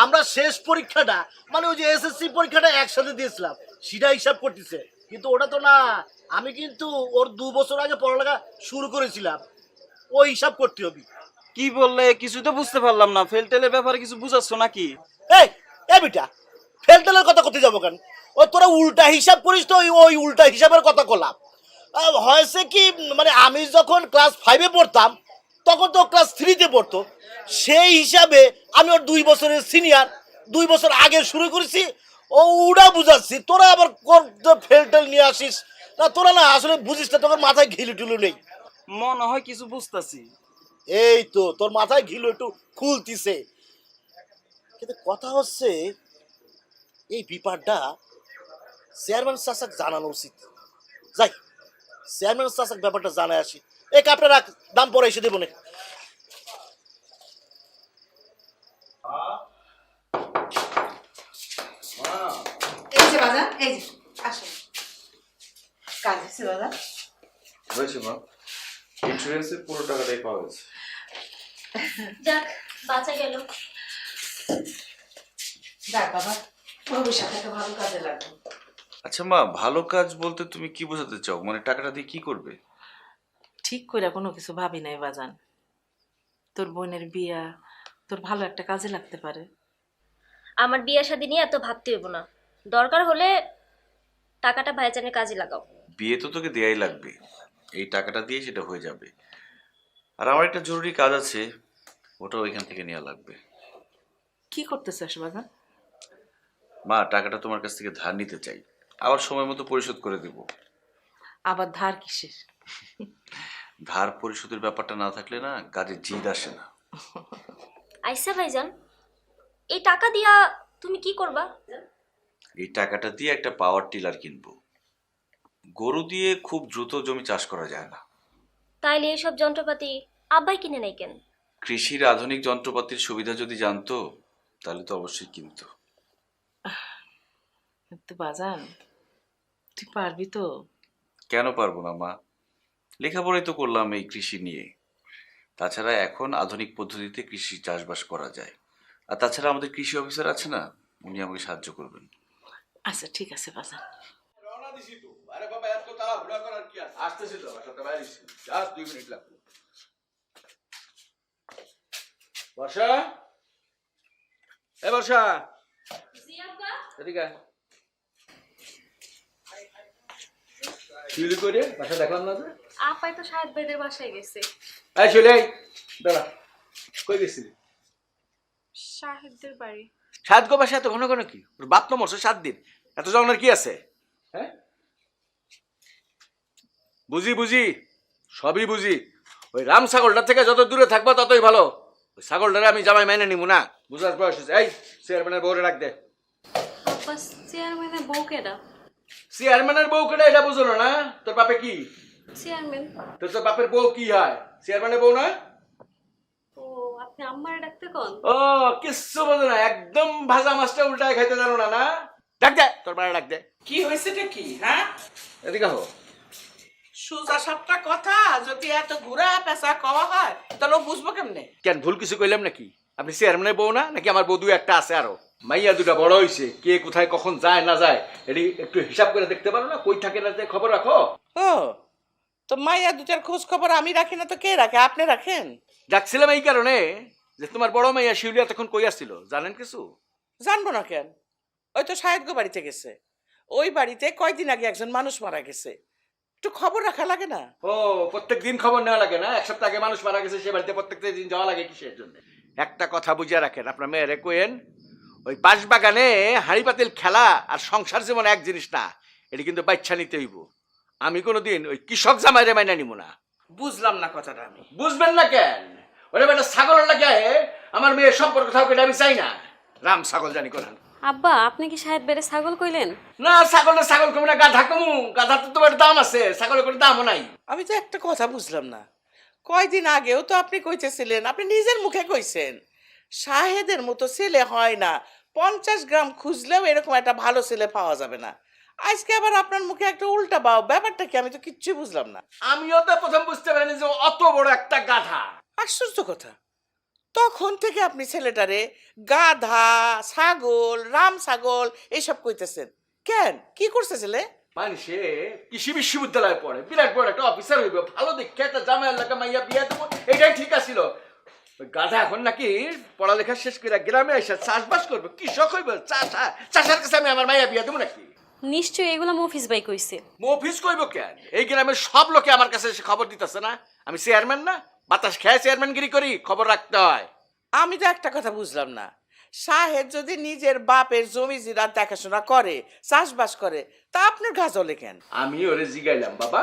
আমরা শেষ পরীক্ষাটা মানে ওই যে এসএসসি পরীক্ষাটা একসাথে দিয়েছিলাম, সেটা হিসাব করতেছে। কিন্তু ওটা তো না, আমি কিন্তু ওর 2 বছর আগে পড়ালেখা শুরু করেছিলাম, ওই হিসাব করতে হবে। কি বললে কিছু তো বুঝতে পারলাম না। ফেলটেলের ব্যাপারে কিছু বুঝাচ্ছ নাকি? এই এই বেটা, ফেলটেলের কথা করতে যাবো কেন? ওই তোরা উল্টা হিসাব করিস তো, ওই উল্টা হিসাবের কথা করলাম। হয়েছে কি, মানে আমি যখন ক্লাস 5-এ পড়তাম তখন তো ক্লাস 3-তে পড়তো, সেই হিসাবে আমি ওর 2 বছরের সিনিয়র। 2 বছর আগে শুরু করেছি, ও উড়া বুঝাচ্ছি। তোরা আবার ফেলটেল নিয়ে আসিস না, তোরা না আসলে বুঝিস না, তোর মাথায় ঘিলু টুলু নেই। মনে হয় কিছু বুঝতেছি। এই তো তোর মাথায় ঘিলু একটু খুলতিছে। কিন্তু কথা হচ্ছে এই ব্যাপারটা চেয়ারম্যান চাচাক জানানো উচিত। যাই চেয়ারম্যান চাচাক ব্যাপারটা জানায় আসি। এই কাপটা রাখ, দাম পরে এসে দেবো না। এই যে বাজার, এই যে আসেন। কাজ হচ্ছে বাজার? হয়েছে মা, ইন্স্যুরেন্সের পুরো টাকাটাই পাওয়া গেছে। যাক, বাঁচা গেল। যাক বাবা, ভবিষ্যতে একটা ভালো কাজে লাগবে। আচ্ছা মা, ভালো কাজ বলতে তুমি কি বোঝাতে চাও? মানে টাকাটা দিয়ে কি করবে? ঠিক করে কোনো কিছু ভাবি নাই বাজান। তোর বোনের বিয়া তোর ভালো একটা কাজে লাগতে পারে। আমার বিয়ে শাদী নিয়ে এত ভাবতে হইব না, দরকার হলে টাকাটা ভাইজানের কাজে লাগাও। বিয়ে তো তোকে দেয়াই লাগবে, এই টাকাটা দিয়ে সেটা হয়ে যাবে। আর আমার একটা জরুরি কাজ আছে, ওটাও এখান থেকে নেওয়া লাগবে। কি করতে চাস বাজান? মা, টাকাটা তোমার কাছ থেকে ধার নিতে চাই, আবার সময় মতো পরিশোধ করে দেব। আবার ধার কিসের? ধার পরিশোধের ব্যাপারটা না থাকলে না কাজে জিদ আসে না। আইসা ভাইজান, এই টাকা দিয়া তুমি কি করবা? এই টাকাটা দিয়ে একটা পাওয়ার টিলার কিনবো। গরু দিয়ে খুব দ্রুত জমি চাষ করা যায় না। তাইলে এইসব যন্ত্রপাতি আব্বাই কিনে নাই কেন? কৃষির আধুনিক যন্ত্রপাতির সুবিধা যদি জানতো তাহলে তো অবশ্যই কিনতো। কিন্তু বাজান, তুই পারবি তো? কেন পারবো না মা, লেখাপড়াই তো করলাম এই কৃষি নিয়ে। তাছাড়া এখন আধুনিক পদ্ধতিতে কৃষি চাষবাস করা যায়। আর তাছাড়া আমাদের কৃষি অফিসার আছে না, উনি আমাকে সাহায্য করবেন। আচ্ছা ঠিক আছে বাজান। রওনা দিছি তো। আরে বাবা, এত তাড়াহুড়া করার কি আছে? আসতেছি তো, সাথে বাইরে এসেছি। জাস্ট 2 মিনিট লাগবে। বর্ষা, এ বর্ষা, এদিকে আয়। চুরি করে বাসা দেখলাম না যে? আপাই তো শাহেদ ভাইদের বাসায় গেছে। এই চলে আয়, দাঁড়া। কই গেছিলি? শাহেদদের বাড়ি। সাত গো বাসা এত ঘন ঘন কি? ওর বাপ তো মরছে 7 দিন, এত জঙ্গলের কি আছে? হ্যাঁ বুঝি বুঝি, সবই বুঝি। ওই রাম ছাগলটার থেকে যত দূরে থাকবো ততই ভালো। ওই ছাগলটারে আমি জামাই মাইনে নিব না, বুঝার বয়স হয়েছে। এই চেয়ারম্যানের বউরে রাখ দে। আব্বা, চেয়ারম্যানের বউ কেডা? চেয়ারম্যানের বউ কেটে এটা বুঝো না? তোর বাপে কি? চেয়ারম্যান। তোর বাপের বউ কি হয়? চেয়ারম্যানের বউ না? ও, আপনি আম্মারে ডাকতে কোন? ও, কিচ্ছু বোঝো না, একদম ভাজা মাছটা উল্টায় খাইতে জানো না? না, ডাক দে, তোর বাড়ি ডাক দে। কি হয়েছেটা কি? হ্যাঁ, এদিকে হো। সোজা সাপটা কথা যদি এত ঘুরা পেঁচা কওয়া হয় তাহলে ও বুঝবো কেমনে? কেন ভুল কিছু কইলাম নাকি? আপনি চেয়ারম্যানের বউ না নাকি? আমার বউ 2-1টা আছে আরো। মাইয়া 2টা বড় হইছে, কে কোথায় কখন যায় না যায় এটি একটু হিসাব করে দেখতে পারো না? কই থাকে না, খবর রাখো। ও, তো মাইয়া 2টার খোঁজ খবর আমি রাখি না তো কে রাখে? আপনি রাখেন? ডাকছিলাম এই কারণে যে তোমার বড় মাইয়া শিউলিয়া তখন কই আসছিল, জানেন কিছু? জানবো না কেন? ওই তো সাহেব গো বাড়িতে গেছে। ওই বাড়িতে কয়দিন আগে একজন মানুষ মারা গেছে, একটু খবর রাখা লাগে না? ও, প্রত্যেক দিন খবর নেওয়া লাগে না? 1 সপ্তাহ আগে মানুষ মারা গেছে, সে বাড়িতে প্রত্যেক দিন যাওয়া লাগে কিসের জন্য? একটা কথা বুঝিয়ে রাখেন, আপনার মেয়েরে কোয়েন, ওই বাঁশবাগানে হাঁড়ি পাতিল খেলা আর সংসার জীবন এক জিনিস না। এটি কিন্তু বাচ্চা নিতে হইব। আমি কোনোদিন ওই কৃষক জামাইরে মাইনা নিব না। বুঝলাম না কথাটা আমি। বুঝবেন না কেন? ওরে বেটা ছাগলের লাগে আমার মেয়ের সম্পর্ক থাকবে, আমি চাই না। রাম ছাগল জানি কোন। আব্বা, আপনি কি শাহেদ ভাইরে ছাগল কইলেন? না, ছাগল কমু না, গাধা কমু। গাধা তো তোমার দাম আছে, ছাগলের কোনো দামও নাই। আমি তো একটা কথা বুঝলাম না, কয়দিন আগেও তো আপনি কইতেছিলেন, আপনি নিজের মুখে কইছেন শাহেদের মতো ছেলে হয় না, 50 গ্রাম খুঁজলেও এরকম একটা ভালো ছেলে পাওয়া যাবে না। আজকে আবার আপনার মুখে একটা উল্টা বাও, ব্যাপারটা কি? আমি তো কিচ্ছু বুঝলাম না। আমিও তো প্রথম বুঝতে পারিনি যে অত বড় একটা গাধা। আশ্চর্য কথা, তখন থেকে আপনি ছেলেটারে গাধা, ছাগল, রাম ছাগল এইসব কইতেছেন কেন? কি করছে ছেলে? মানুষে কৃষি বিশ্ববিদ্যালয়ে পড়ে, বিরাট বড় একটা অফিসার হইবে, ভালো দেখে একটা জামাই এলাকা মাইয়া বিয়া দেবো, এটাই ঠিক আছিল। ওই গাধা এখন নাকি পড়ালেখা শেষ করে গ্রামে এসে চাষবাস করবে, কৃষক হইবে, চাষার কাছে আমি আমার মাইয়া বিয়া দেবো নাকি? নিশ্চয়ই এগুলা মফিজ ভাই কইছে। মফিজ কইব কেন? এই গ্রামের সব লোকে আমার কাছে এসে খবর দিতেছে না? আমি চেয়ারম্যান না? বাতাস খেয়ে চেয়ারম্যানগিরি করি, খবর রাখতে হয়। আমি তো একটা কথা বুঝলাম না, সাহেব যদি নিজের বাপের জমি জিরাত দেখাশোনা করে, চাষবাস করে, তা আপনার গা জ্বলে কেন? আমি ওরে জিগাইলাম, বাবা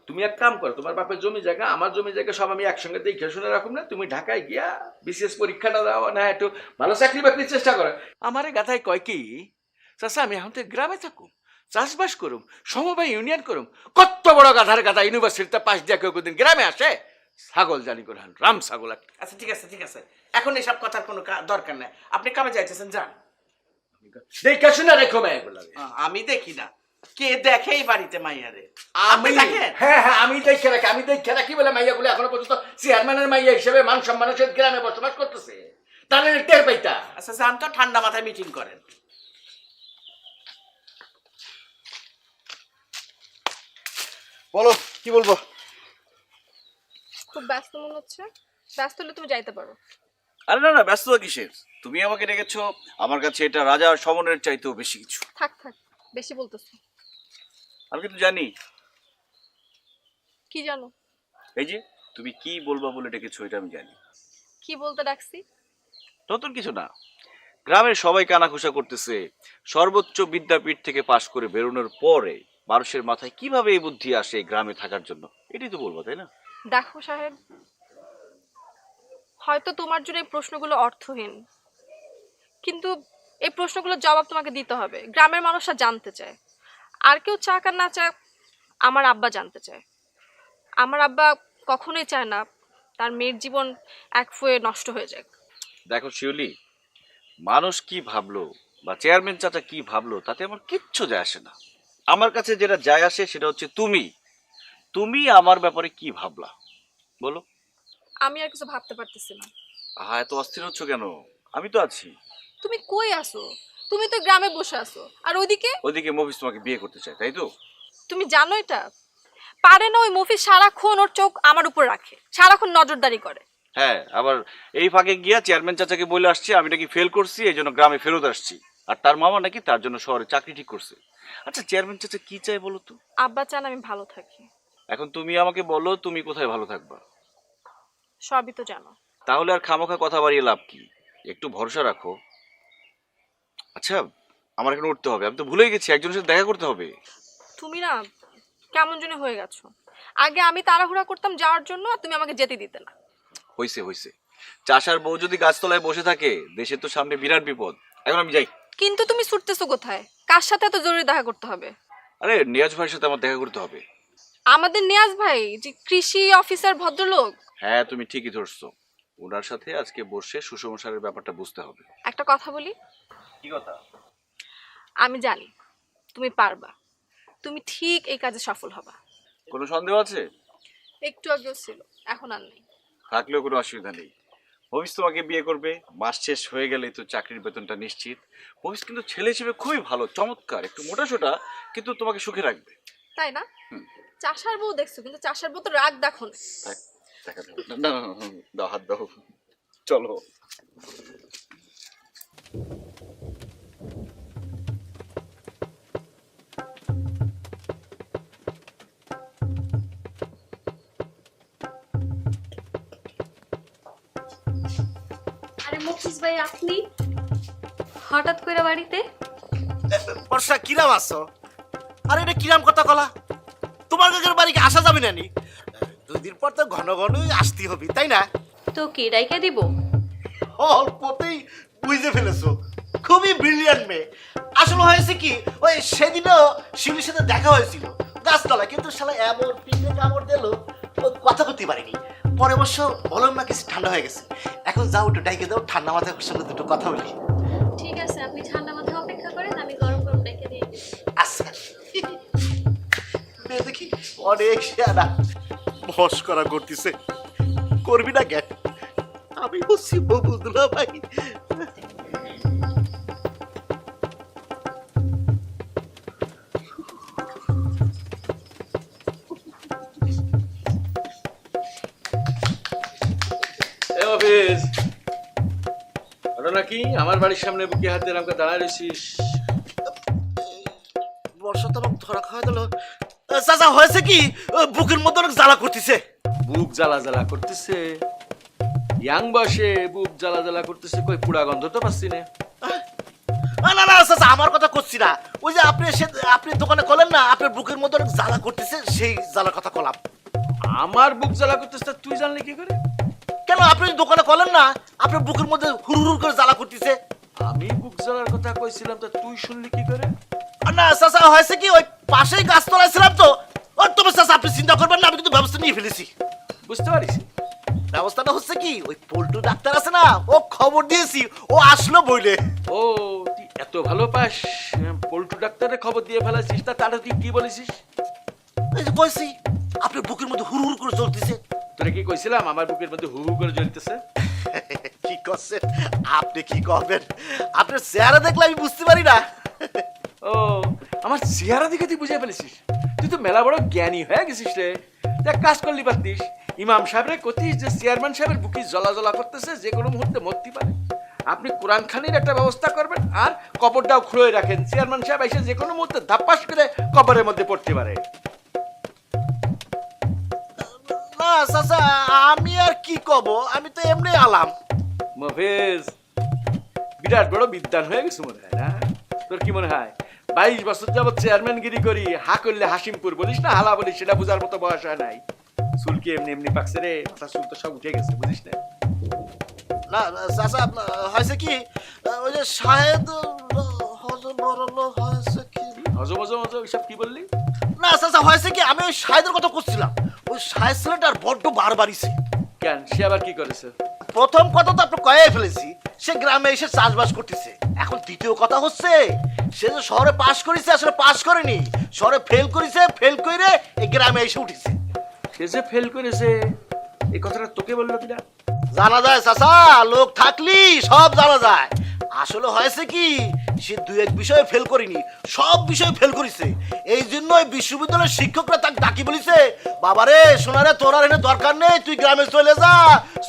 তুমি তুমি এক কাম করো, তোমার বাপের জমি জায়গা আমার জমি জায়গা সব আমি একসঙ্গে দেখে শুনে রাখুন না, তুমি ঢাকায় গিয়া বিসিএস পরীক্ষাটা দাও না, একটু ভালো চাকরি বাকরির চেষ্টা করো। আমারে গাথায় কয় কি চাচা আমি এখন তো গ্রামে থাকুম, চাষবাস করুম, সমবায় ইউনিয়ন করুম। কত বড় গাধার গাধা ইউনিভার্সিটিতে পাশ দিয়া কেউ কোনদিন গ্রামে আসে? ছাগল জানি করে রাম ছাগল একটা। আচ্ছা ঠিক আছে ঠিক আছে, এখন এসব কথার কোনো দরকার নাই, আপনি কামে যাইতেছেন যান। দেখে শুনে রেখো মেয়েগুলো। আমি দেখি না, কে দেখে এই বাড়িতে মাইয়ারে? আমি হ্যাঁ হ্যাঁ আমি দেখে রাখি, আমি দেখে রাখি বলে মাইয়াগুলো এখনো পর্যন্ত চেয়ারম্যানের মাইয়া হিসেবে মান সম্মানের সাথে গ্রামে বসবাস করতেছে, তাহলে টের পাইতা। আচ্ছা যান তো, ঠান্ডা মাথায় মিটিং করেন। বলো কি বলবো? খুব ব্যস্ত মনে হচ্ছে। ব্যস্ত হলে তুমি যাইতে পারো। আরে না না, ব্যস্ততা কিসের? তুমি আমাকে ডেকেছো, আমার কাছে এটা রাজা আর সমনের চাইতেও বেশি কিছু। থাক থাক, বেশি বলতেছো। আমি কিন্তু জানি। কি জানো? এই যে তুমি কি বলবা বলে ডেকেছো এটা আমি জানি। কি বলতে ডাকছি? নতুন কিছু না, গ্রামের সবাই কানাঘুষা করতেছে সর্বোচ্চ বিদ্যাপীঠ থেকে পাশ করে বেরোনোর পরে মানুষের মাথায় কিভাবে এই বুদ্ধি আসে গ্রামে থাকার জন্য, এটাই তো বলবো, তাই না? দেখো সাহেব, হয়তো তোমার জন্য এই প্রশ্নগুলো অর্থহীন, কিন্তু এই প্রশ্নগুলোর জবাব তোমাকে দিতে হবে। গ্রামের মানুষরা জানতে চায়, আর কেউ চাক আর না চায়, আমার আব্বা জানতে চায়। আমার আব্বা কখনোই চায় না তার মেয়ের জীবন এক ফুয়ে নষ্ট হয়ে যাক। দেখো শিউলি, মানুষ কি ভাবলো বা চেয়ারম্যান চাচা কি ভাবলো তাতে আমার কিচ্ছু যায় আসে না। আমার কাছে যেটা যায় আসে সেটা হচ্ছে তুমি আমার ব্যাপারে কি ভাবলা বলো। আমি আর কিছু ভাবতে পারতেছি না। এত অস্থির হচ্ছ কেন? আমি তো আছি। তুমি কই আসো? তুমি তো গ্রামে বসে আছো, আর ওইদিকে মফিজ তোমাকে বিয়ে করতে চায়, তাই তো? তুমি জানো এটা? পারে না ওই মফিজ সারাক্ষণ ওর চোখ আমার উপর রাখে, সারাক্ষণ নজরদারি করে। হ্যাঁ, আবার এই ফাঁকে গিয়া চেয়ারম্যান চাচাকে বলে আসছে আমি নাকি ফেল করছি, এই জন্য গ্রামে ফেরত আসছি, আর তার মামা নাকি তার জন্য শহরে চাকরি ঠিক করছে। আচ্ছা চেয়ারম্যান চাচা কি চাই বলো তো? আব্বা চান আমি ভালো থাকি। এখন তুমি আমাকে বলো তুমি কোথায় ভালো থাকবা? সবই তো জানো। তাহলে আর খামোখা কথা বাড়িয়ে লাভ কি? একটু ভরসা রাখো। আচ্ছা আমার এখন উঠতে হবে, আমি তো ভুলেই গেছি একজনের সাথে দেখা করতে হবে। তুমি না কেমন জন্য হয়ে গেছো। আগে আমি তাড়াহুড়া করতাম যাওয়ার জন্য, আর তুমি আমাকে যেতে দিতে না। হইছে চাষার বউ যদি গাছতলায় বসে থাকে দেশের তো সামনে বিরাট বিপদ। এখন আমি যাই। কিন্তু তুমি ছুটতেছো কোথায়? কার সাথে এত জরুরি দেখা করতে হবে? আরে নিয়াজ ভাইয়ের সাথে আমার দেখা করতে হবে। আমাদের নিয়াজ ভাই যে কৃষি অফিসার ভদ্রলোক? হ্যাঁ তুমি ঠিকই ধরছো, ওনার সাথে আজকে বসে সুষমসারের ব্যাপারটা বুঝতে হবে। একটা কথা বলি। কি কথা? আমি জানি তুমি পারবা, তুমি ঠিক এই কাজে সফল হবা। কোনো সন্দেহ আছে? একটু আগেও ছিল, এখন আর নেই। থাকলেও কোনো অসুবিধা নেই। মফিজ তোমাকে বিয়ে করবে, মাস শেষ হয়ে গেলেই তো চাকরির বেতনটা নিশ্চিত। মফিজ কিন্তু ছেলে হিসেবে খুবই ভালো, চমৎকার, একটু মোটাসোটা, কিন্তু তোমাকে সুখে রাখবে। তাই না? চাষার বউ দেখছো, কিন্তু চাষার বউ তো রাগ দেখো না। না দাও, হাত দাও, চলো। আরে মফিজ ভাই, আপনি হঠাৎ করে বাড়িতে? বর্ষা কিরাম আছো? আরে এটা কিরাম কথা কলা? তোমার কাকের বাড়িকে আসা যাবে না নি? 2 দিন পর তো ঘন ঘনই আসতে হবে, তাই না? তো কি ডাইকা দিব? অল্পতেই বুঝে ফেলেছো, খুবই ব্রিলিয়ান্ট মেয়ে। আসলে হয়েছে কি, ওই সেদিনও শিউলির সাথে দেখা হয়েছিল গাছতলা, কিন্তু শালা এমন পিঠে কামড় দিল কথা বলতে পারিনি। পরে অবশ্য বললাম না কিছু ঠান্ডা হয়ে গেছে। এখন যাও একটু ডাইকে দাও, ঠান্ডা মাথায় ওর সঙ্গে দুটো কথা বলি। ঠিক আছে, আপনি ঠান্ডা মাথায় অপেক্ষা করেন, আমি গরম গরম ডাইকা দিয়ে দিই। আচ্ছা দেখি অনেক শেয়ারা মস্করা করতেছে, করবি না কেন? আমি বলছি ববুদুল্লাহ ভাই। অফিস ঘটনা কি? আমার বাড়ির সামনে বুকে হাত দিয়ে আমাকে দাঁড়ায় রয়েছিস। বর্ষা তো ধরা খাওয়া দিল। চাচা হয়েছে কি, বুকের মধ্যে অনেক জ্বালা করতেছে। বুক জ্বালা জ্বালা করতেছে? ইয়াং বয়সে বুক জ্বালা জ্বালা করতেছে? কই পুড়া গন্ধ তো পাচ্ছি না। না না না চাচা, আমার কথা করছি না। ওই যে আপনি দোকানে কলেন না আপনার বুকের মধ্যে অনেক জ্বালা করতেছে, সেই জ্বালার কথা কলাম। আমার বুক জ্বালা করতেছে, তুই জানলি কি করে? কেন আপনি দোকানে কলেন না আপনার বুকের মধ্যে হুড় হুড় করে জ্বালা করতেছে? আমি বুক জ্বালার কথা কইছিলাম, তা তুই শুনলি কি করে? না চাচা, হয়েছে কি ওই পাশেই গাছতলায় ছিলাম তো। ওই তবে চাচা আপনি চিন্তা করবেন না, আমি কিন্তু ব্যবস্থা নিয়ে ফেলেছি। বুঝতে পারিস? ব্যবস্থাটা হচ্ছে কি, ওই পল্টু ডাক্তার আছে না, ও খবর দিয়েছি, ও আসলো বইলে। ও তুই এত ভালো পাস, পল্টু ডাক্তারের খবর দিয়ে ফেলাছিস, তা তারা তুই কি বলেছিস? এই যে কইছি আপনার বুকের মধ্যে হুড় হুড় করে চলতেছে। তোরা কি কইছিলাম আমার বুকের মধ্যে হু হু করে জ্বলতেছে? কি করছেন আপনি, কি করবেন? আপনার চেহারা দেখলে আমি বুঝতে পারি না। ও আমার চেহারা দেখে তুই বুঝে ফেলেছিস? তুই তো মেলা বড় জ্ঞানী হয়ে গেছিস রে। দেখ, কাজ করলি পারতিস, ইমাম সাহেবরে কতিস যে চেয়ারম্যান সাহেবের বুকি জ্বলা জ্বলা করতেছে, যে কোনো মুহূর্তে মরতে পারে। আপনি কোরআন খানির একটা ব্যবস্থা করবেন আর কবরটাও খুঁড়ে রাখেন, চেয়ারম্যান সাহেব এসে যে কোনো মুহূর্তে ধাপ্পাস করে কবরের মধ্যে পড়তে পারে। না চাচা, আমি আর কি কব, আমি তো এমনি আলাম। মফেজ বিরাট বড় বিদ্বান হয়ে গেছে মনে হয় না? তোর কি মনে হয় 22 বছর যাবত চেয়ারম্যানগিরি করি, হা করলে হাসিমপুর বলিস না হালা বলিস, সেটা বোঝার মতো বয়স হয় নাই। চুল কি এমনি এমনি পাকছে রে? মাথা চুল তো সব উঠে গেছে, বুঝিস না? না চাচা, হয়েছে কি ওই যে শাহেদ হজম হয়েছে কি, হজম হজম হজম এসব কি বললি? না চাচা, হয়েছে কি আমি ওই শাহেদের কথা করছিলাম। ওই শাহেদ ছেলেটার বড্ড বার বাড়িছে। কেন, সে আবার কি করেছে? প্রথম কথা তো আপনি কয়ে ফেলেছি, সে গ্রামে এসে চাষবাস করতেছে। এখন দ্বিতীয় কথা হচ্ছে, সে যে শহরে পাশ করেছে আসলে পাশ করেনি, শহরে ফেল করেছে, ফেল করে এই গ্রামে এসে উঠেছে। সে যে ফেল করেছে এই কথাটা তোকে বললো কিনা? জানা যায় চাচা, লোক থাকলি সব জানা যায়। আসলে হয়েছে কি, সে 2-1 বিষয়ে ফেল করেনি, সব বিষয়ে ফেল করেছে। এই জন্য বিশ্ববিদ্যালয়ের শিক্ষকরা তাকে ডাকি বলিছে, বাবারে সোনারে তোর আর এনে দরকার নেই, তুই গ্রামে চলে যা,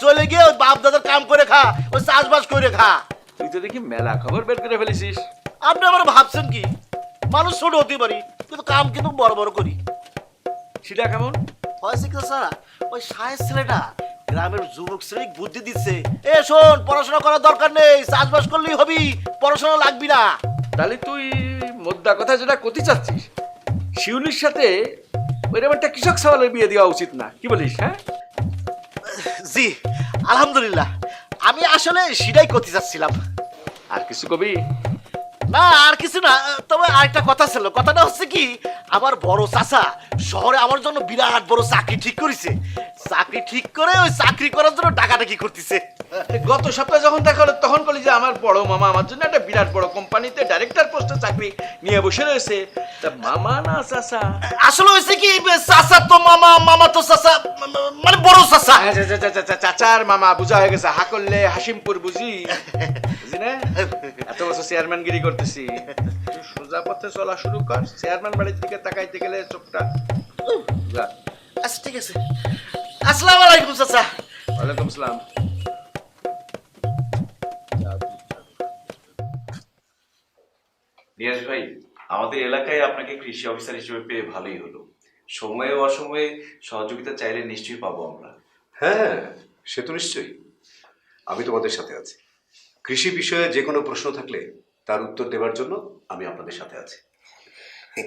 চলে গিয়ে ওই বাপ দাদার কাম করে খা, ওই চাষবাস করে খা। তুই তো দেখি মেলা খবর বের করে ফেলেছিস। আপনি আবার ভাবছেন কি, মানুষ ছোট হতে পারি কিন্তু কাম কিন্তু বড় বড় করি। সেটা কেমন? হয়েছে কি স্যার, ওই সায়েন্স ছেলেটা গ্রামের যুবক শ্রেণী বুদ্ধি দিচ্ছে, এ শোন পড়াশোনা করার দরকার নেই, চাষবাস করলেই হবি, পড়াশোনা লাগবি না। তাহলে তুই মোদ্দা কথা যেটা করতে চাচ্ছিস, শিউলির সাথে ওইরকম একটা কৃষক সওয়ালের বিয়ে দেওয়া উচিত না, কি বলিস? হ্যাঁ জি আলহামদুলিল্লাহ, আমি আসলে সেটাই করতে চাচ্ছিলাম। আর কিছু কবি? না আর কিছু না, তবে আরেকটা কথা ছিল। কথাটা হচ্ছে কি, আমার বড় চাচা শহরে আমার জন্য বিরাট বড় চাকরি ঠিক করেছে। চাকরি ঠিক করে ওই চাকরি করার জন্য ডাকাডাকি করতেছে। গত সপ্তাহে যখন দেখা হলো তখন বলি যে আমার বড় মামা আমার জন্য একটা বিরাট বড় কোম্পানিতে ডাইরেক্টর পোস্টে চাকরি নিয়ে বসে রয়েছে। তা মামা না চাচা? আসলে হয়েছে কি, চাচা তো মামা, মামা তো চাচা, মানে বড় চাচা। চাচার মামা বুঝা হয়ে গেছে, হা করলে হাসিমপুর বুঝি, বুঝি না? এত বছর চেয়ারম্যানগিরি করতেছি, তুই সোজা পথে চলা শুরু কর। চেয়ারম্যান বাড়ির দিকে তাকাইতে গেলে চোখটা। আচ্ছা ঠিক আছে, আসসালামু আলাইকুম চাচা। ওয়ালাইকুম আসসালাম। নিয়াজ ভাই, আমাদের এলাকায় আপনাকে কৃষি অফিসার হিসেবে পেয়ে ভালোই হলো। সময়ে অসময়ে সহযোগিতা চাইলে নিশ্চয়ই পাবো আমরা। হ্যাঁ, সে তো নিশ্চয়ই। আমি তোমাদের সাথে আছি। কৃষি বিষয়ে যে কোনো প্রশ্ন থাকলে তার উত্তর দেওয়ার জন্য আমি আপনাদের সাথে আছি।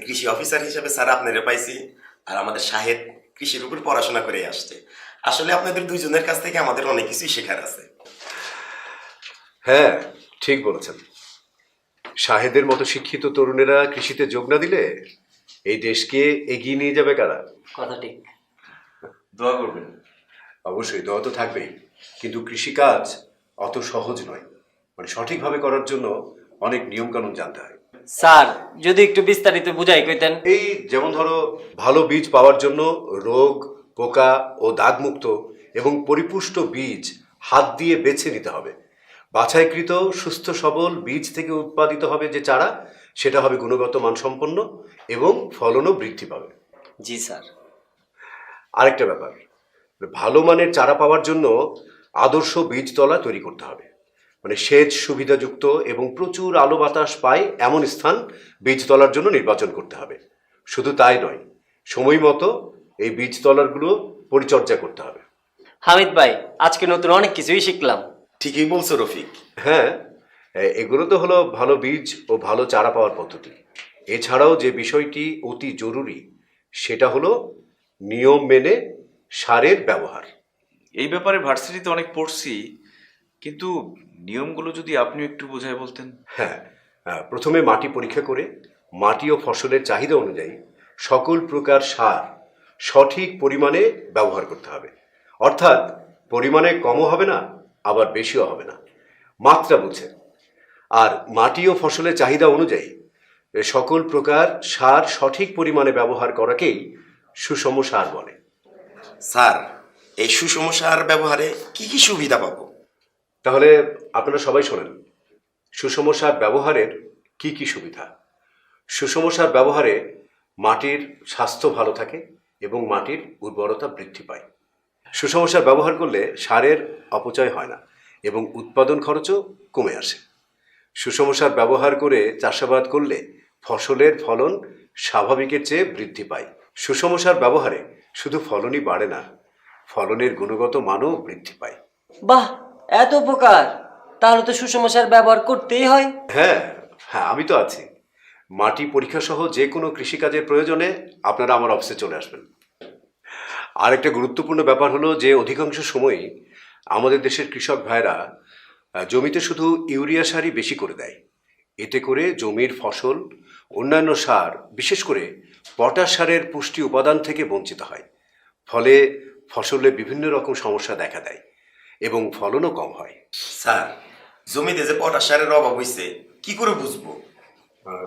কৃষি অফিসার হিসেবে স্যার আপনারা পাইছি, আর আমাদের শাহেদ কৃষির উপর পড়াশোনা করে আসছে। আসলে আপনাদের দুইজনের কাছ থেকে আমাদের অনেক কিছুই শেখার আছে। হ্যাঁ, ঠিক বলেছেন। শাহেদের মতো শিক্ষিত তরুণেরা কৃষিতে যোগ না দিলে এই দেশকে এগিয়ে নিয়ে যাবে কারা? কথা ঠিক। দোয়া করবেন। অবশ্যই দোয়া তো থাকবেই, কিন্তু কৃষিকাজ অত সহজ নয়। মানে সঠিকভাবে করার জন্য অনেক নিয়ম কানুন জানতে হয়। স্যার যদি একটু বিস্তারিত বুঝাই কইতেন। এই যেমন ধরো, ভালো বীজ পাওয়ার জন্য রোগ, পোকা ও দাগমুক্ত এবং পরিপুষ্ট বীজ হাত দিয়ে বেছে নিতে হবে। বাছাইকৃত সুস্থ সবল বীজ থেকে উৎপাদিত হবে যে চারা, সেটা হবে গুণগত মানসম্পন্ন এবং ফলনও বৃদ্ধি পাবে। জি স্যার। আরেকটা ব্যাপার, ভালো মানের চারা পাওয়ার জন্য আদর্শ বীজতলা তৈরি করতে হবে। মানে সেচ সুবিধাযুক্ত এবং প্রচুর আলো বাতাস পায় এমন স্থান বীজতলার জন্য নির্বাচন করতে হবে। শুধু তাই নয়, সময় মতো এই বীজতলাগুলো পরিচর্যা করতে হবে। হামিদ ভাই, আজকে নতুন অনেক কিছুই শিখলাম। ঠিকই বলছো রফিক। হ্যাঁ, এগুলো তো হলো ভালো বীজ ও ভালো চারা পাওয়ার পদ্ধতি। এছাড়াও যে বিষয়টি অতি জরুরি সেটা হলো নিয়ম মেনে সারের ব্যবহার। এই ব্যাপারে ভার্সিটিতে অনেক পড়ছি, কিন্তু নিয়মগুলো যদি আপনি একটু বোঝায় বলতেন। হ্যাঁ, প্রথমে মাটি পরীক্ষা করে মাটি ও ফসলের চাহিদা অনুযায়ী সকল প্রকার সার সঠিক পরিমাণে ব্যবহার করতে হবে। অর্থাৎ পরিমাণে কমও হবে না, আবার বেশিও হবে না, মাত্রা বুঝে। আর মাটি ও ফসলের চাহিদা অনুযায়ী সকল প্রকার সার সঠিক পরিমাণে ব্যবহার করাকেই সুষম সার বলে। স্যার, এই সুষম সার ব্যবহারে কি কি সুবিধা পাবো? তাহলে আপনারা সবাই শোনেন, সুষম সার ব্যবহারের কি কি সুবিধা। সুষম সার ব্যবহারে মাটির স্বাস্থ্য ভালো থাকে এবং মাটির উর্বরতা বৃদ্ধি পায়। সুষম সার ব্যবহার করলে সারের অপচয় হয় না এবং উৎপাদন খরচও কমে আসে। সুষম সার ব্যবহার করে চাষাবাদ করলে ফসলের ফলন স্বাভাবিকের চেয়ে বৃদ্ধি পায়। সুষম সার ব্যবহারে শুধু ফলনই বাড়ে না, ফলনের গুণগত মানও বৃদ্ধি পায়। বাহ, এত উপকার! তাহলে তো সুষম সার ব্যবহার করতেই হয়। হ্যাঁ হ্যাঁ, আমি তো আছি। মাটি পরীক্ষা সহ যে কোনো কৃষিকাজের প্রয়োজনে আপনারা আমার অফিসে চলে আসবেন। আর একটা গুরুত্বপূর্ণ ব্যাপার হলো যে অধিকাংশ সময়ই আমাদের দেশের কৃষক ভাইরা জমিতে শুধু ইউরিয়া সারই বেশি করে দেয়। এতে করে জমির ফসল অন্যান্য সার, বিশেষ করে পটাশ সারের পুষ্টি উপাদান থেকে বঞ্চিত হয়। ফলে ফসলে বিভিন্ন রকম সমস্যা দেখা দেয় এবং ফলনও কম হয়। স্যার, জমিতে যে পটাশ সারের অভাব হয়েছে কি করে বুঝবো?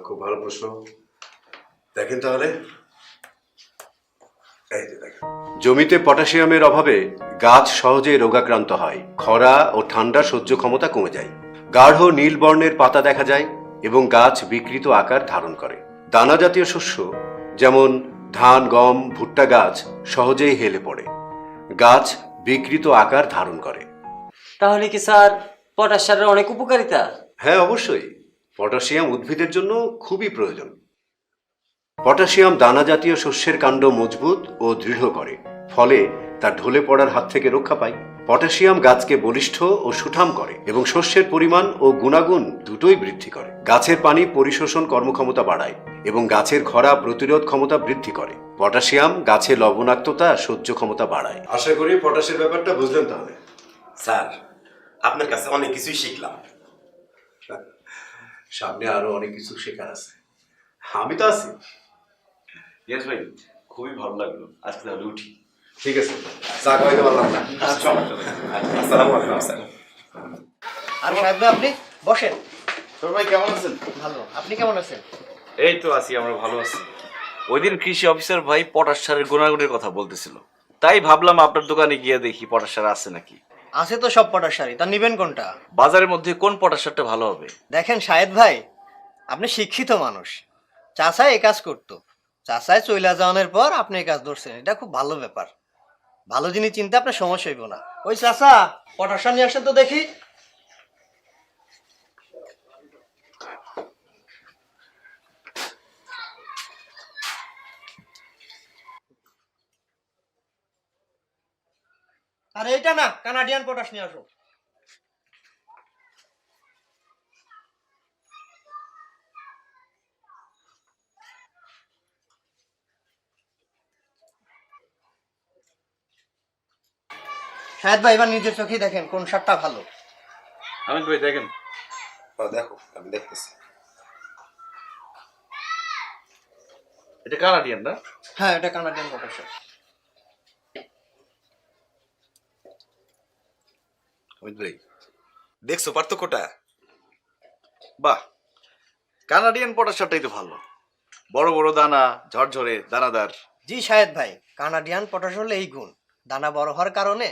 খুব ভালো প্রশ্ন। দেখেন তাহলে, এই যে দেখেন, জমিতে পটাশিয়ামের অভাবে গাছ সহজেই রোগাক্রান্ত হয়, খরা ও ঠান্ডা সহ্য ক্ষমতা কমে যায়, গাঢ় নীল বর্ণের পাতা দেখা যায় এবং গাছ বিকৃত আকার ধারণ করে। দানা জাতীয় শস্য যেমন ধান, গম, ভুট্টা গাছ সহজেই হেলে পড়ে, গাছ বিকৃত আকার ধারণ করে। তাহলে কি স্যার পটাশ সারের অনেক উপকারিতা? হ্যাঁ, অবশ্যই। পটাশিয়াম উদ্ভিদের জন্য খুবই প্রয়োজন। পটাশিয়াম দানা জাতীয় শস্যের কাণ্ড মজবুত ও দৃঢ় করে, ফলে তার ঢলে পড়ার হাত থেকে রক্ষা পায়। পটাশিয়াম গাছকে বলিষ্ঠ ও সুঠাম করে এবং শস্যের পরিমাণ ও গুণাগুণ দুটোই বৃদ্ধি করে। গাছের পানি পরিশোষণ কর্মক্ষমতা বাড়ায় এবং গাছের খরা প্রতিরোধ ক্ষমতা বৃদ্ধি করে। পটাশিয়াম গাছের লবণাক্ততা সহ্য ক্ষমতা বাড়ায়। আশা করি পটাশের ব্যাপারটা বুঝলেন তাহলে। স্যার, আপনার কাছে অনেক কিছুই শিখলাম। সামনে আরো অনেক কিছু শেখার আছে, আমি তো আছি। ইয়েস ভাই, খুবই ভালো লাগলো। আজকে তাহলে উঠি। ঠিক আছে, চা খাওয়াইতে পারলাম না। আসসালামু আলাইকুম স্যার। আর সাহেব ভাই, আপনি বসেন। তোর ভাই কেমন আছেন? ভালো, আপনি কেমন আছেন? এই তো আছি, আমরা ভালো আছি। ওই দিন কৃষি অফিসার ভাই পটাশ সারের গুণাগুণের কথা বলতেছিল, তাই ভাবলাম আপনার দোকানে গিয়ে দেখি পটাশ সার আছে নাকি। আছে তো সব পটাশ সারই, তা নিবেন কোনটা? বাজারের মধ্যে কোন পটাশ সারটা ভালো হবে? দেখেন শাহেদ ভাই, আপনি শিক্ষিত মানুষ। চাচাই এই কাজ করতো, চাচাই চইলা যাওয়ানোর পর আপনি এই কাজ ধরছেন, এটা খুব ভালো ব্যাপার। ভালো জিনিস চিন্তা আপনার সমস্যা হইব না। ওই চাচা, পটাশ সার নিয়ে আসেন তো দেখি। আর এইটা না, কানাডিয়ান পটাশ নিয়ে আসো। শাহেদ ভাই, এবার নিজের চোখেই দেখেন কোন সারটা ভালো। আমি ভাই দেখেন। দেখো, আমি দেখতেছি। এটা কানাডিয়ান না? হ্যাঁ, এটা কানাডিয়ান পটাশ সার। ভাই, দেখছো পার্থক্যটা? বাহ, কানাডিয়ান পটাশ সারটাই তো ভালো। বড় বড় দানা, ঝরঝরে, দানাদার। জি শাহেদ ভাই, কানাডিয়ান পটাশ হলে এই গুণ, দানা বড় হওয়ার কারণে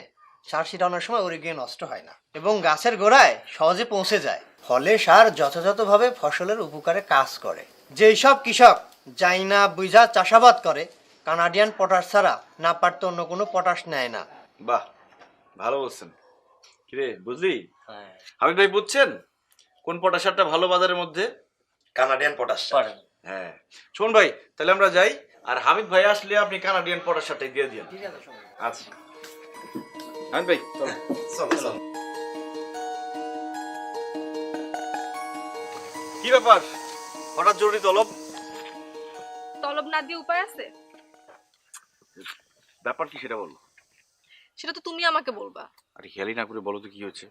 সার ছিটানোর সময় ওরে গিয়ে নষ্ট হয় না এবং গাছের গোড়ায় সহজে পৌঁছে যায়। ফলে সার যথাযথভাবে ফসলের উপকারে কাজ করে। যেই সব কৃষক যাই না বুঝা চাষাবাদ করে, কানাডিয়ান পটাশ ছাড়া না পারতো অন্য কোনো পটাশ নেয় না। বাহ, ভালো বলছেন। কিরে, বুঝলি? হামিদ ভাই, বুঝছেন কোন পটাশ সারটা ভালো বাজারের মধ্যে? কানাডিয়ান পটাশ সার। হ্যাঁ, শোন ভাই, তাহলে আমরা যাই, আর হামিদ ভাই আসলে আপনি কানাডিয়ান পটাশ সারটাই দিয়ে দিন। ঠিক আছে। আচ্ছা হামিদ ভাই, চলো। চলো চলো। কি ব্যাপার, হঠাৎ জরুরি তলব? তলব না দিয়ে উপায় আছে? ব্যাপার কি সেটা বলো। সেটা তো তুমি আমাকে বলবা। আরে খেয়ালি না করে বলো তো কি হয়েছে।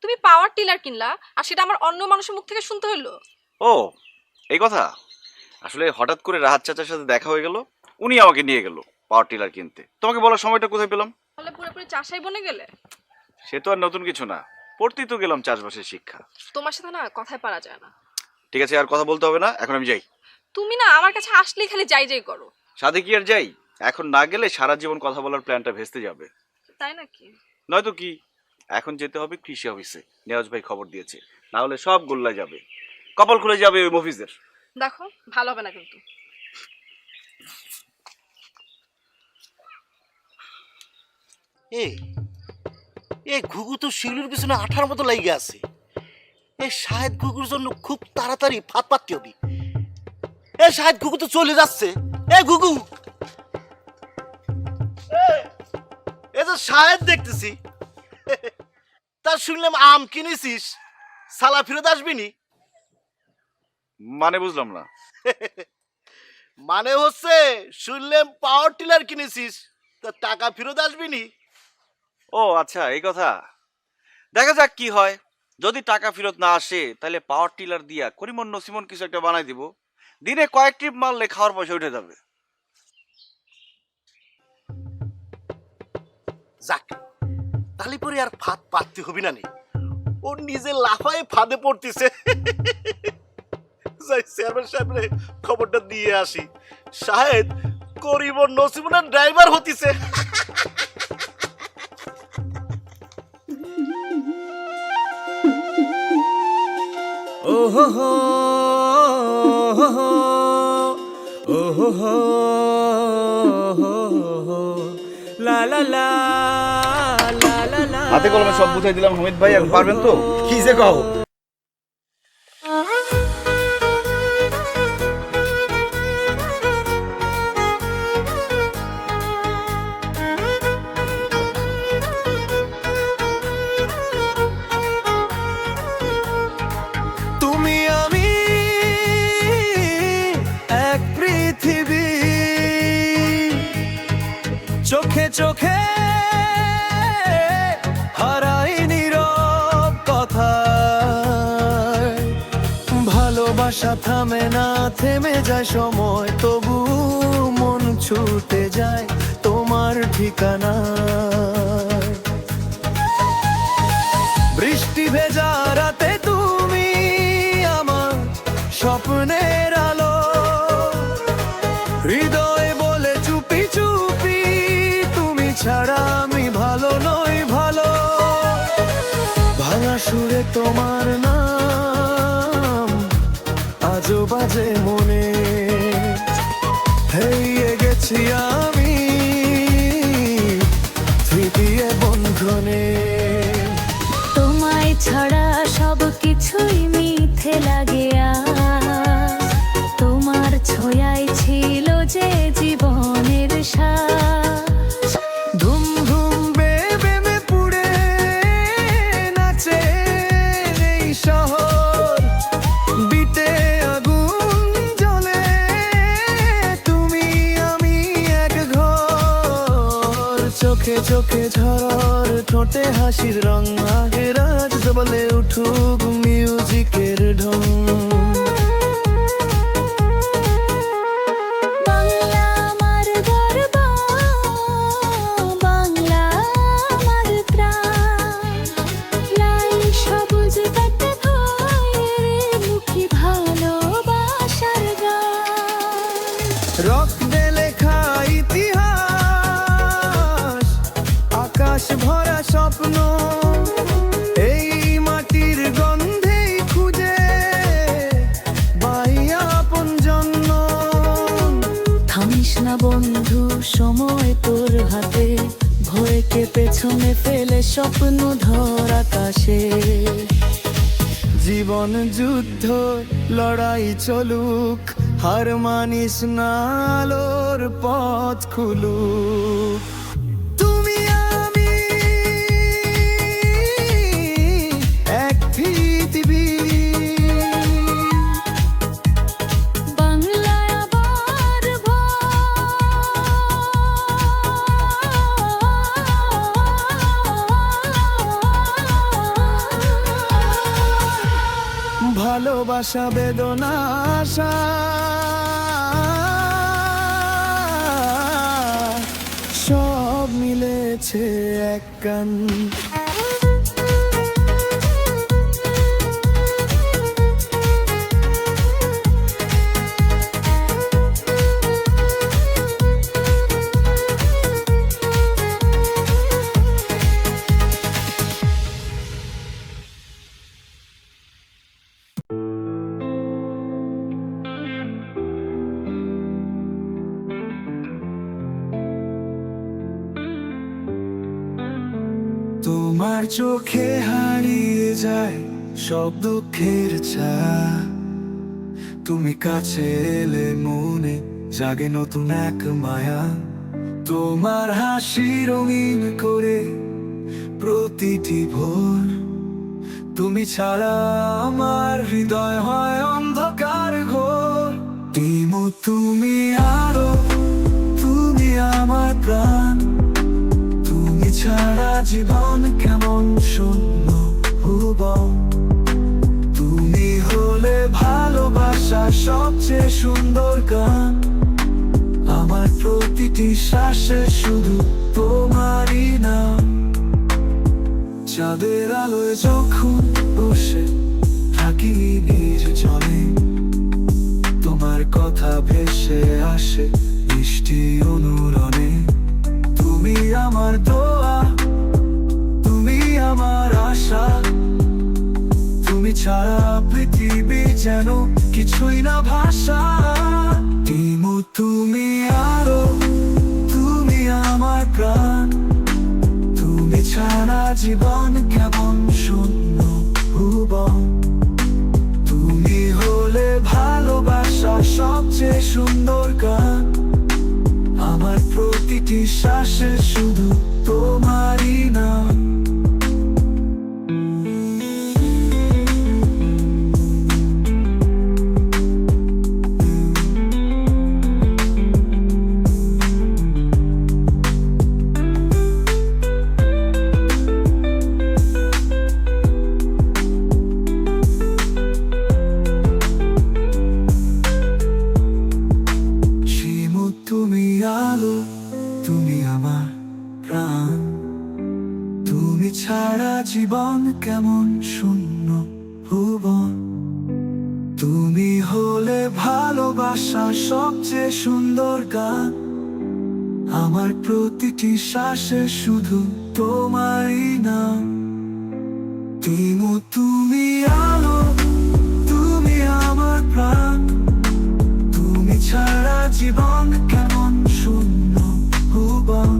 তুমি পাওয়ার টিলার কিনলা আর সেটা আমার অন্য মানুষের মুখ থেকে শুনতে হইলো। ও এই কথা, আসলে হঠাৎ করে রাহাত চাচার সাথে দেখা হয়ে গেল, উনি আমাকে নিয়ে গেল পাওয়ার টিলার কিনতে। তোমাকে বলার সময়টা কোথায় পেলাম? তাহলে পুরোপুরি চাষাই বনে গেলে। সে তো আর নতুন কিছু না, পড়তেই তো গেলাম চাষবাসের শিক্ষা। তোমার সাথে না কথায় পারা যায় না। ঠিক আছে, আর কথা বলতে হবে না, এখন আমি যাই। তুমি না আমার কাছে আসলেই খালি যাই যাই করো। সাথে কি আর যাই? এখন না গেলে সারা জীবন কথা বলার প্ল্যানটা ভেস্তে যাবে। তাই নাকি? নয়তো কি, এখন যেতে হবে কৃষি অফিসে, নেওয়াজ ভাই খবর দিয়েছে, না হলে সব গোল্লা যাবে, কপাল খুলে যাবে ওই মফিজের। দেখো ভালো হবে না কিন্তু। এই ঘুঘু তো শিউলির পিছনে আঠার মতো লাগিয়ে আছে। এই শাহেদ ঘুঘুর জন্য খুব তাড়াতাড়ি ফাঁদ পাততে হবে। এই শাহেদ ঘুঘু তো চলে যাচ্ছে। এই ঘুঘু, এই যে শাহেদ দেখতেছি, তা শুনলাম আম কিনেছিস, সালা ফেরত আসবি নি? মানে বুঝলাম না। মানে হচ্ছে শুনলাম পাওয়ার টিলার কিনেছিস, তা টাকা ফেরত আসবি নি? ও আচ্ছা, এই কথা। দেখা যাক কি হয়। যদি টাকা ফেরত না আসে তাহলে পাওয়ার টিলার দিয়া করিমন নসিমন কিছু একটা বানাই দিব, দিনে কয়েক ট্রিপ মারলে খাওয়ার পয়সা উঠে যাবে। যাক, তাহলে পরে আর ফাঁদ পাততে হবে না নি, ও নিজে লাফায় ফাঁদে পড়তেছে। যাই চেয়ারম্যান সাহেবরে খবরটা দিয়ে আসি, শাহেদ করিমন নসিমনের ড্রাইভার হতিছে। ওহো হো ওহো হো লা লা লা লা লা। হাতে কলমে সব বুঝাই দিলাম হামিদ ভাই, এখন পারবেন তো? কি যে কও। তুমি আমি এক পৃথিবী, চোখে চোখে হারাই নীরব কথায়। ভালোবাসা থামে না, থেমে যায় সময়, তবু মন ছুটে যায় তোমার ঠিকানা। বৃষ্টি ভেজা রাতে তুমি আমার স্বপ্নের আলো, হৃদয়ে বলে চুপি চুপি তুমি ছাড়া আমি ভালো নই ভালো। ভাঙা সুরে তোমার নাম আজও বাজে মনে, হেরিয়ে গেছি আমি তৃতীয় বন্ধনে। তোমায় ছাড়া সব কিছুই মিথ্যে লাগে আজ, তোমার ছোঁয়ায় ছিল যে জীবনের শ্বাস। ধুম ধুম বেমে পুড়ে নাচে এই শহর, বিটে আগুন জ্বলে তুমি আমি এক ঘর। চোখে চোখে ঝড়, ঠোঁটে হাসির রং, আগের রাত বলে উঠুক মিউজিকের ঢং। বাংলা আমার গর্ব, বাংলা আমার প্রাণ, লাল সবুজ পাতা ভয়ের মুখী ভালোবাসার গান। রক্তে লেখা ইতিহাস, আকাশ ভরা স্বপ্ন, এই মাটির গন্ধেই খুঁজে পাই আপন জন্য। থামিস না বন্ধু, সময় তোর হাতে, ভয়কে পেছনে ফেলে স্বপ্ন ধর আকাশে। জীবন যুদ্ধ লড়াই চলুক, হার মানিস না, আলোর পথ খুলুক। তুমি আমি এক পৃথিবী, ভালোবাসা বেদনা আশা সব মিলেছে এক গান। তোমার চোখে হারিয়ে যায় সব দুঃখের ছায়া, তুমি কাছে এলে মনে জাগে নতুন এক মায়া। তোমার হাসি রঙিন করে প্রতিটি ভোর, তুমি ছাড়া আমার হৃদয় হয় অন্ধকার ঘোর। তুমি আরো, তুমি আমার প্রাণ, তুমি ছাড়া জীবন কেমন শূন্য ভুবন। তুমি হলে ভালোবাসার সবচেয়ে সুন্দর গান, আমার প্রতিটি শ্বাসে শুধু তোমারই নাম। চাঁদের আলোয় যখন বসে থাকি নির্জনে, তোমার কথা ভেসে আসে বৃষ্টি অনুরণে। তুমি আমার দোয়া, তুমি আমার আশা, তুমি ছাড়া পৃথিবী যেন কিছুই না ভাষা। তুমি আরো, তুমি আমার প্রাণ, তুমি ছাড়া জীবন কেমন শূন্য ভুবন। তুমি হলে ভালোবাসার সবচেয়ে সুন্দর গান, আমার প্রতিটি শ্বাসে শুধু তোমারই নাম। তুমি আলো, তুমি আমার প্রাণ, তুমি ছাড়া জীবন কেমন শূন্য ভুবন। তুমি হলে ভালোবাসার সবচেয়ে সুন্দর গান, আমার প্রতিটি শ্বাসে শুধু তোমারই নাম। তুমি আলো, তুমি আমার প্রাণ, তুমি ছাড়া জীবন কেমন শূন্য ভুবন।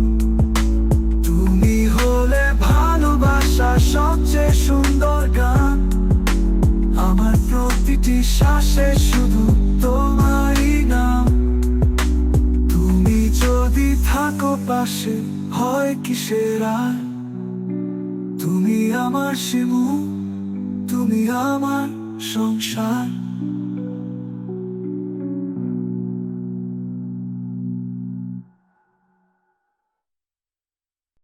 তুমি হলে ভালোবাসার সবচেয়ে সুন্দর গান, আমার প্রতিটি শ্বাসে শুধু তোমারই নাম। তুমি যদি থাকো পাশে হয় কিসের আর, তুমি আমার শিমু, তুমি আমার সংসার।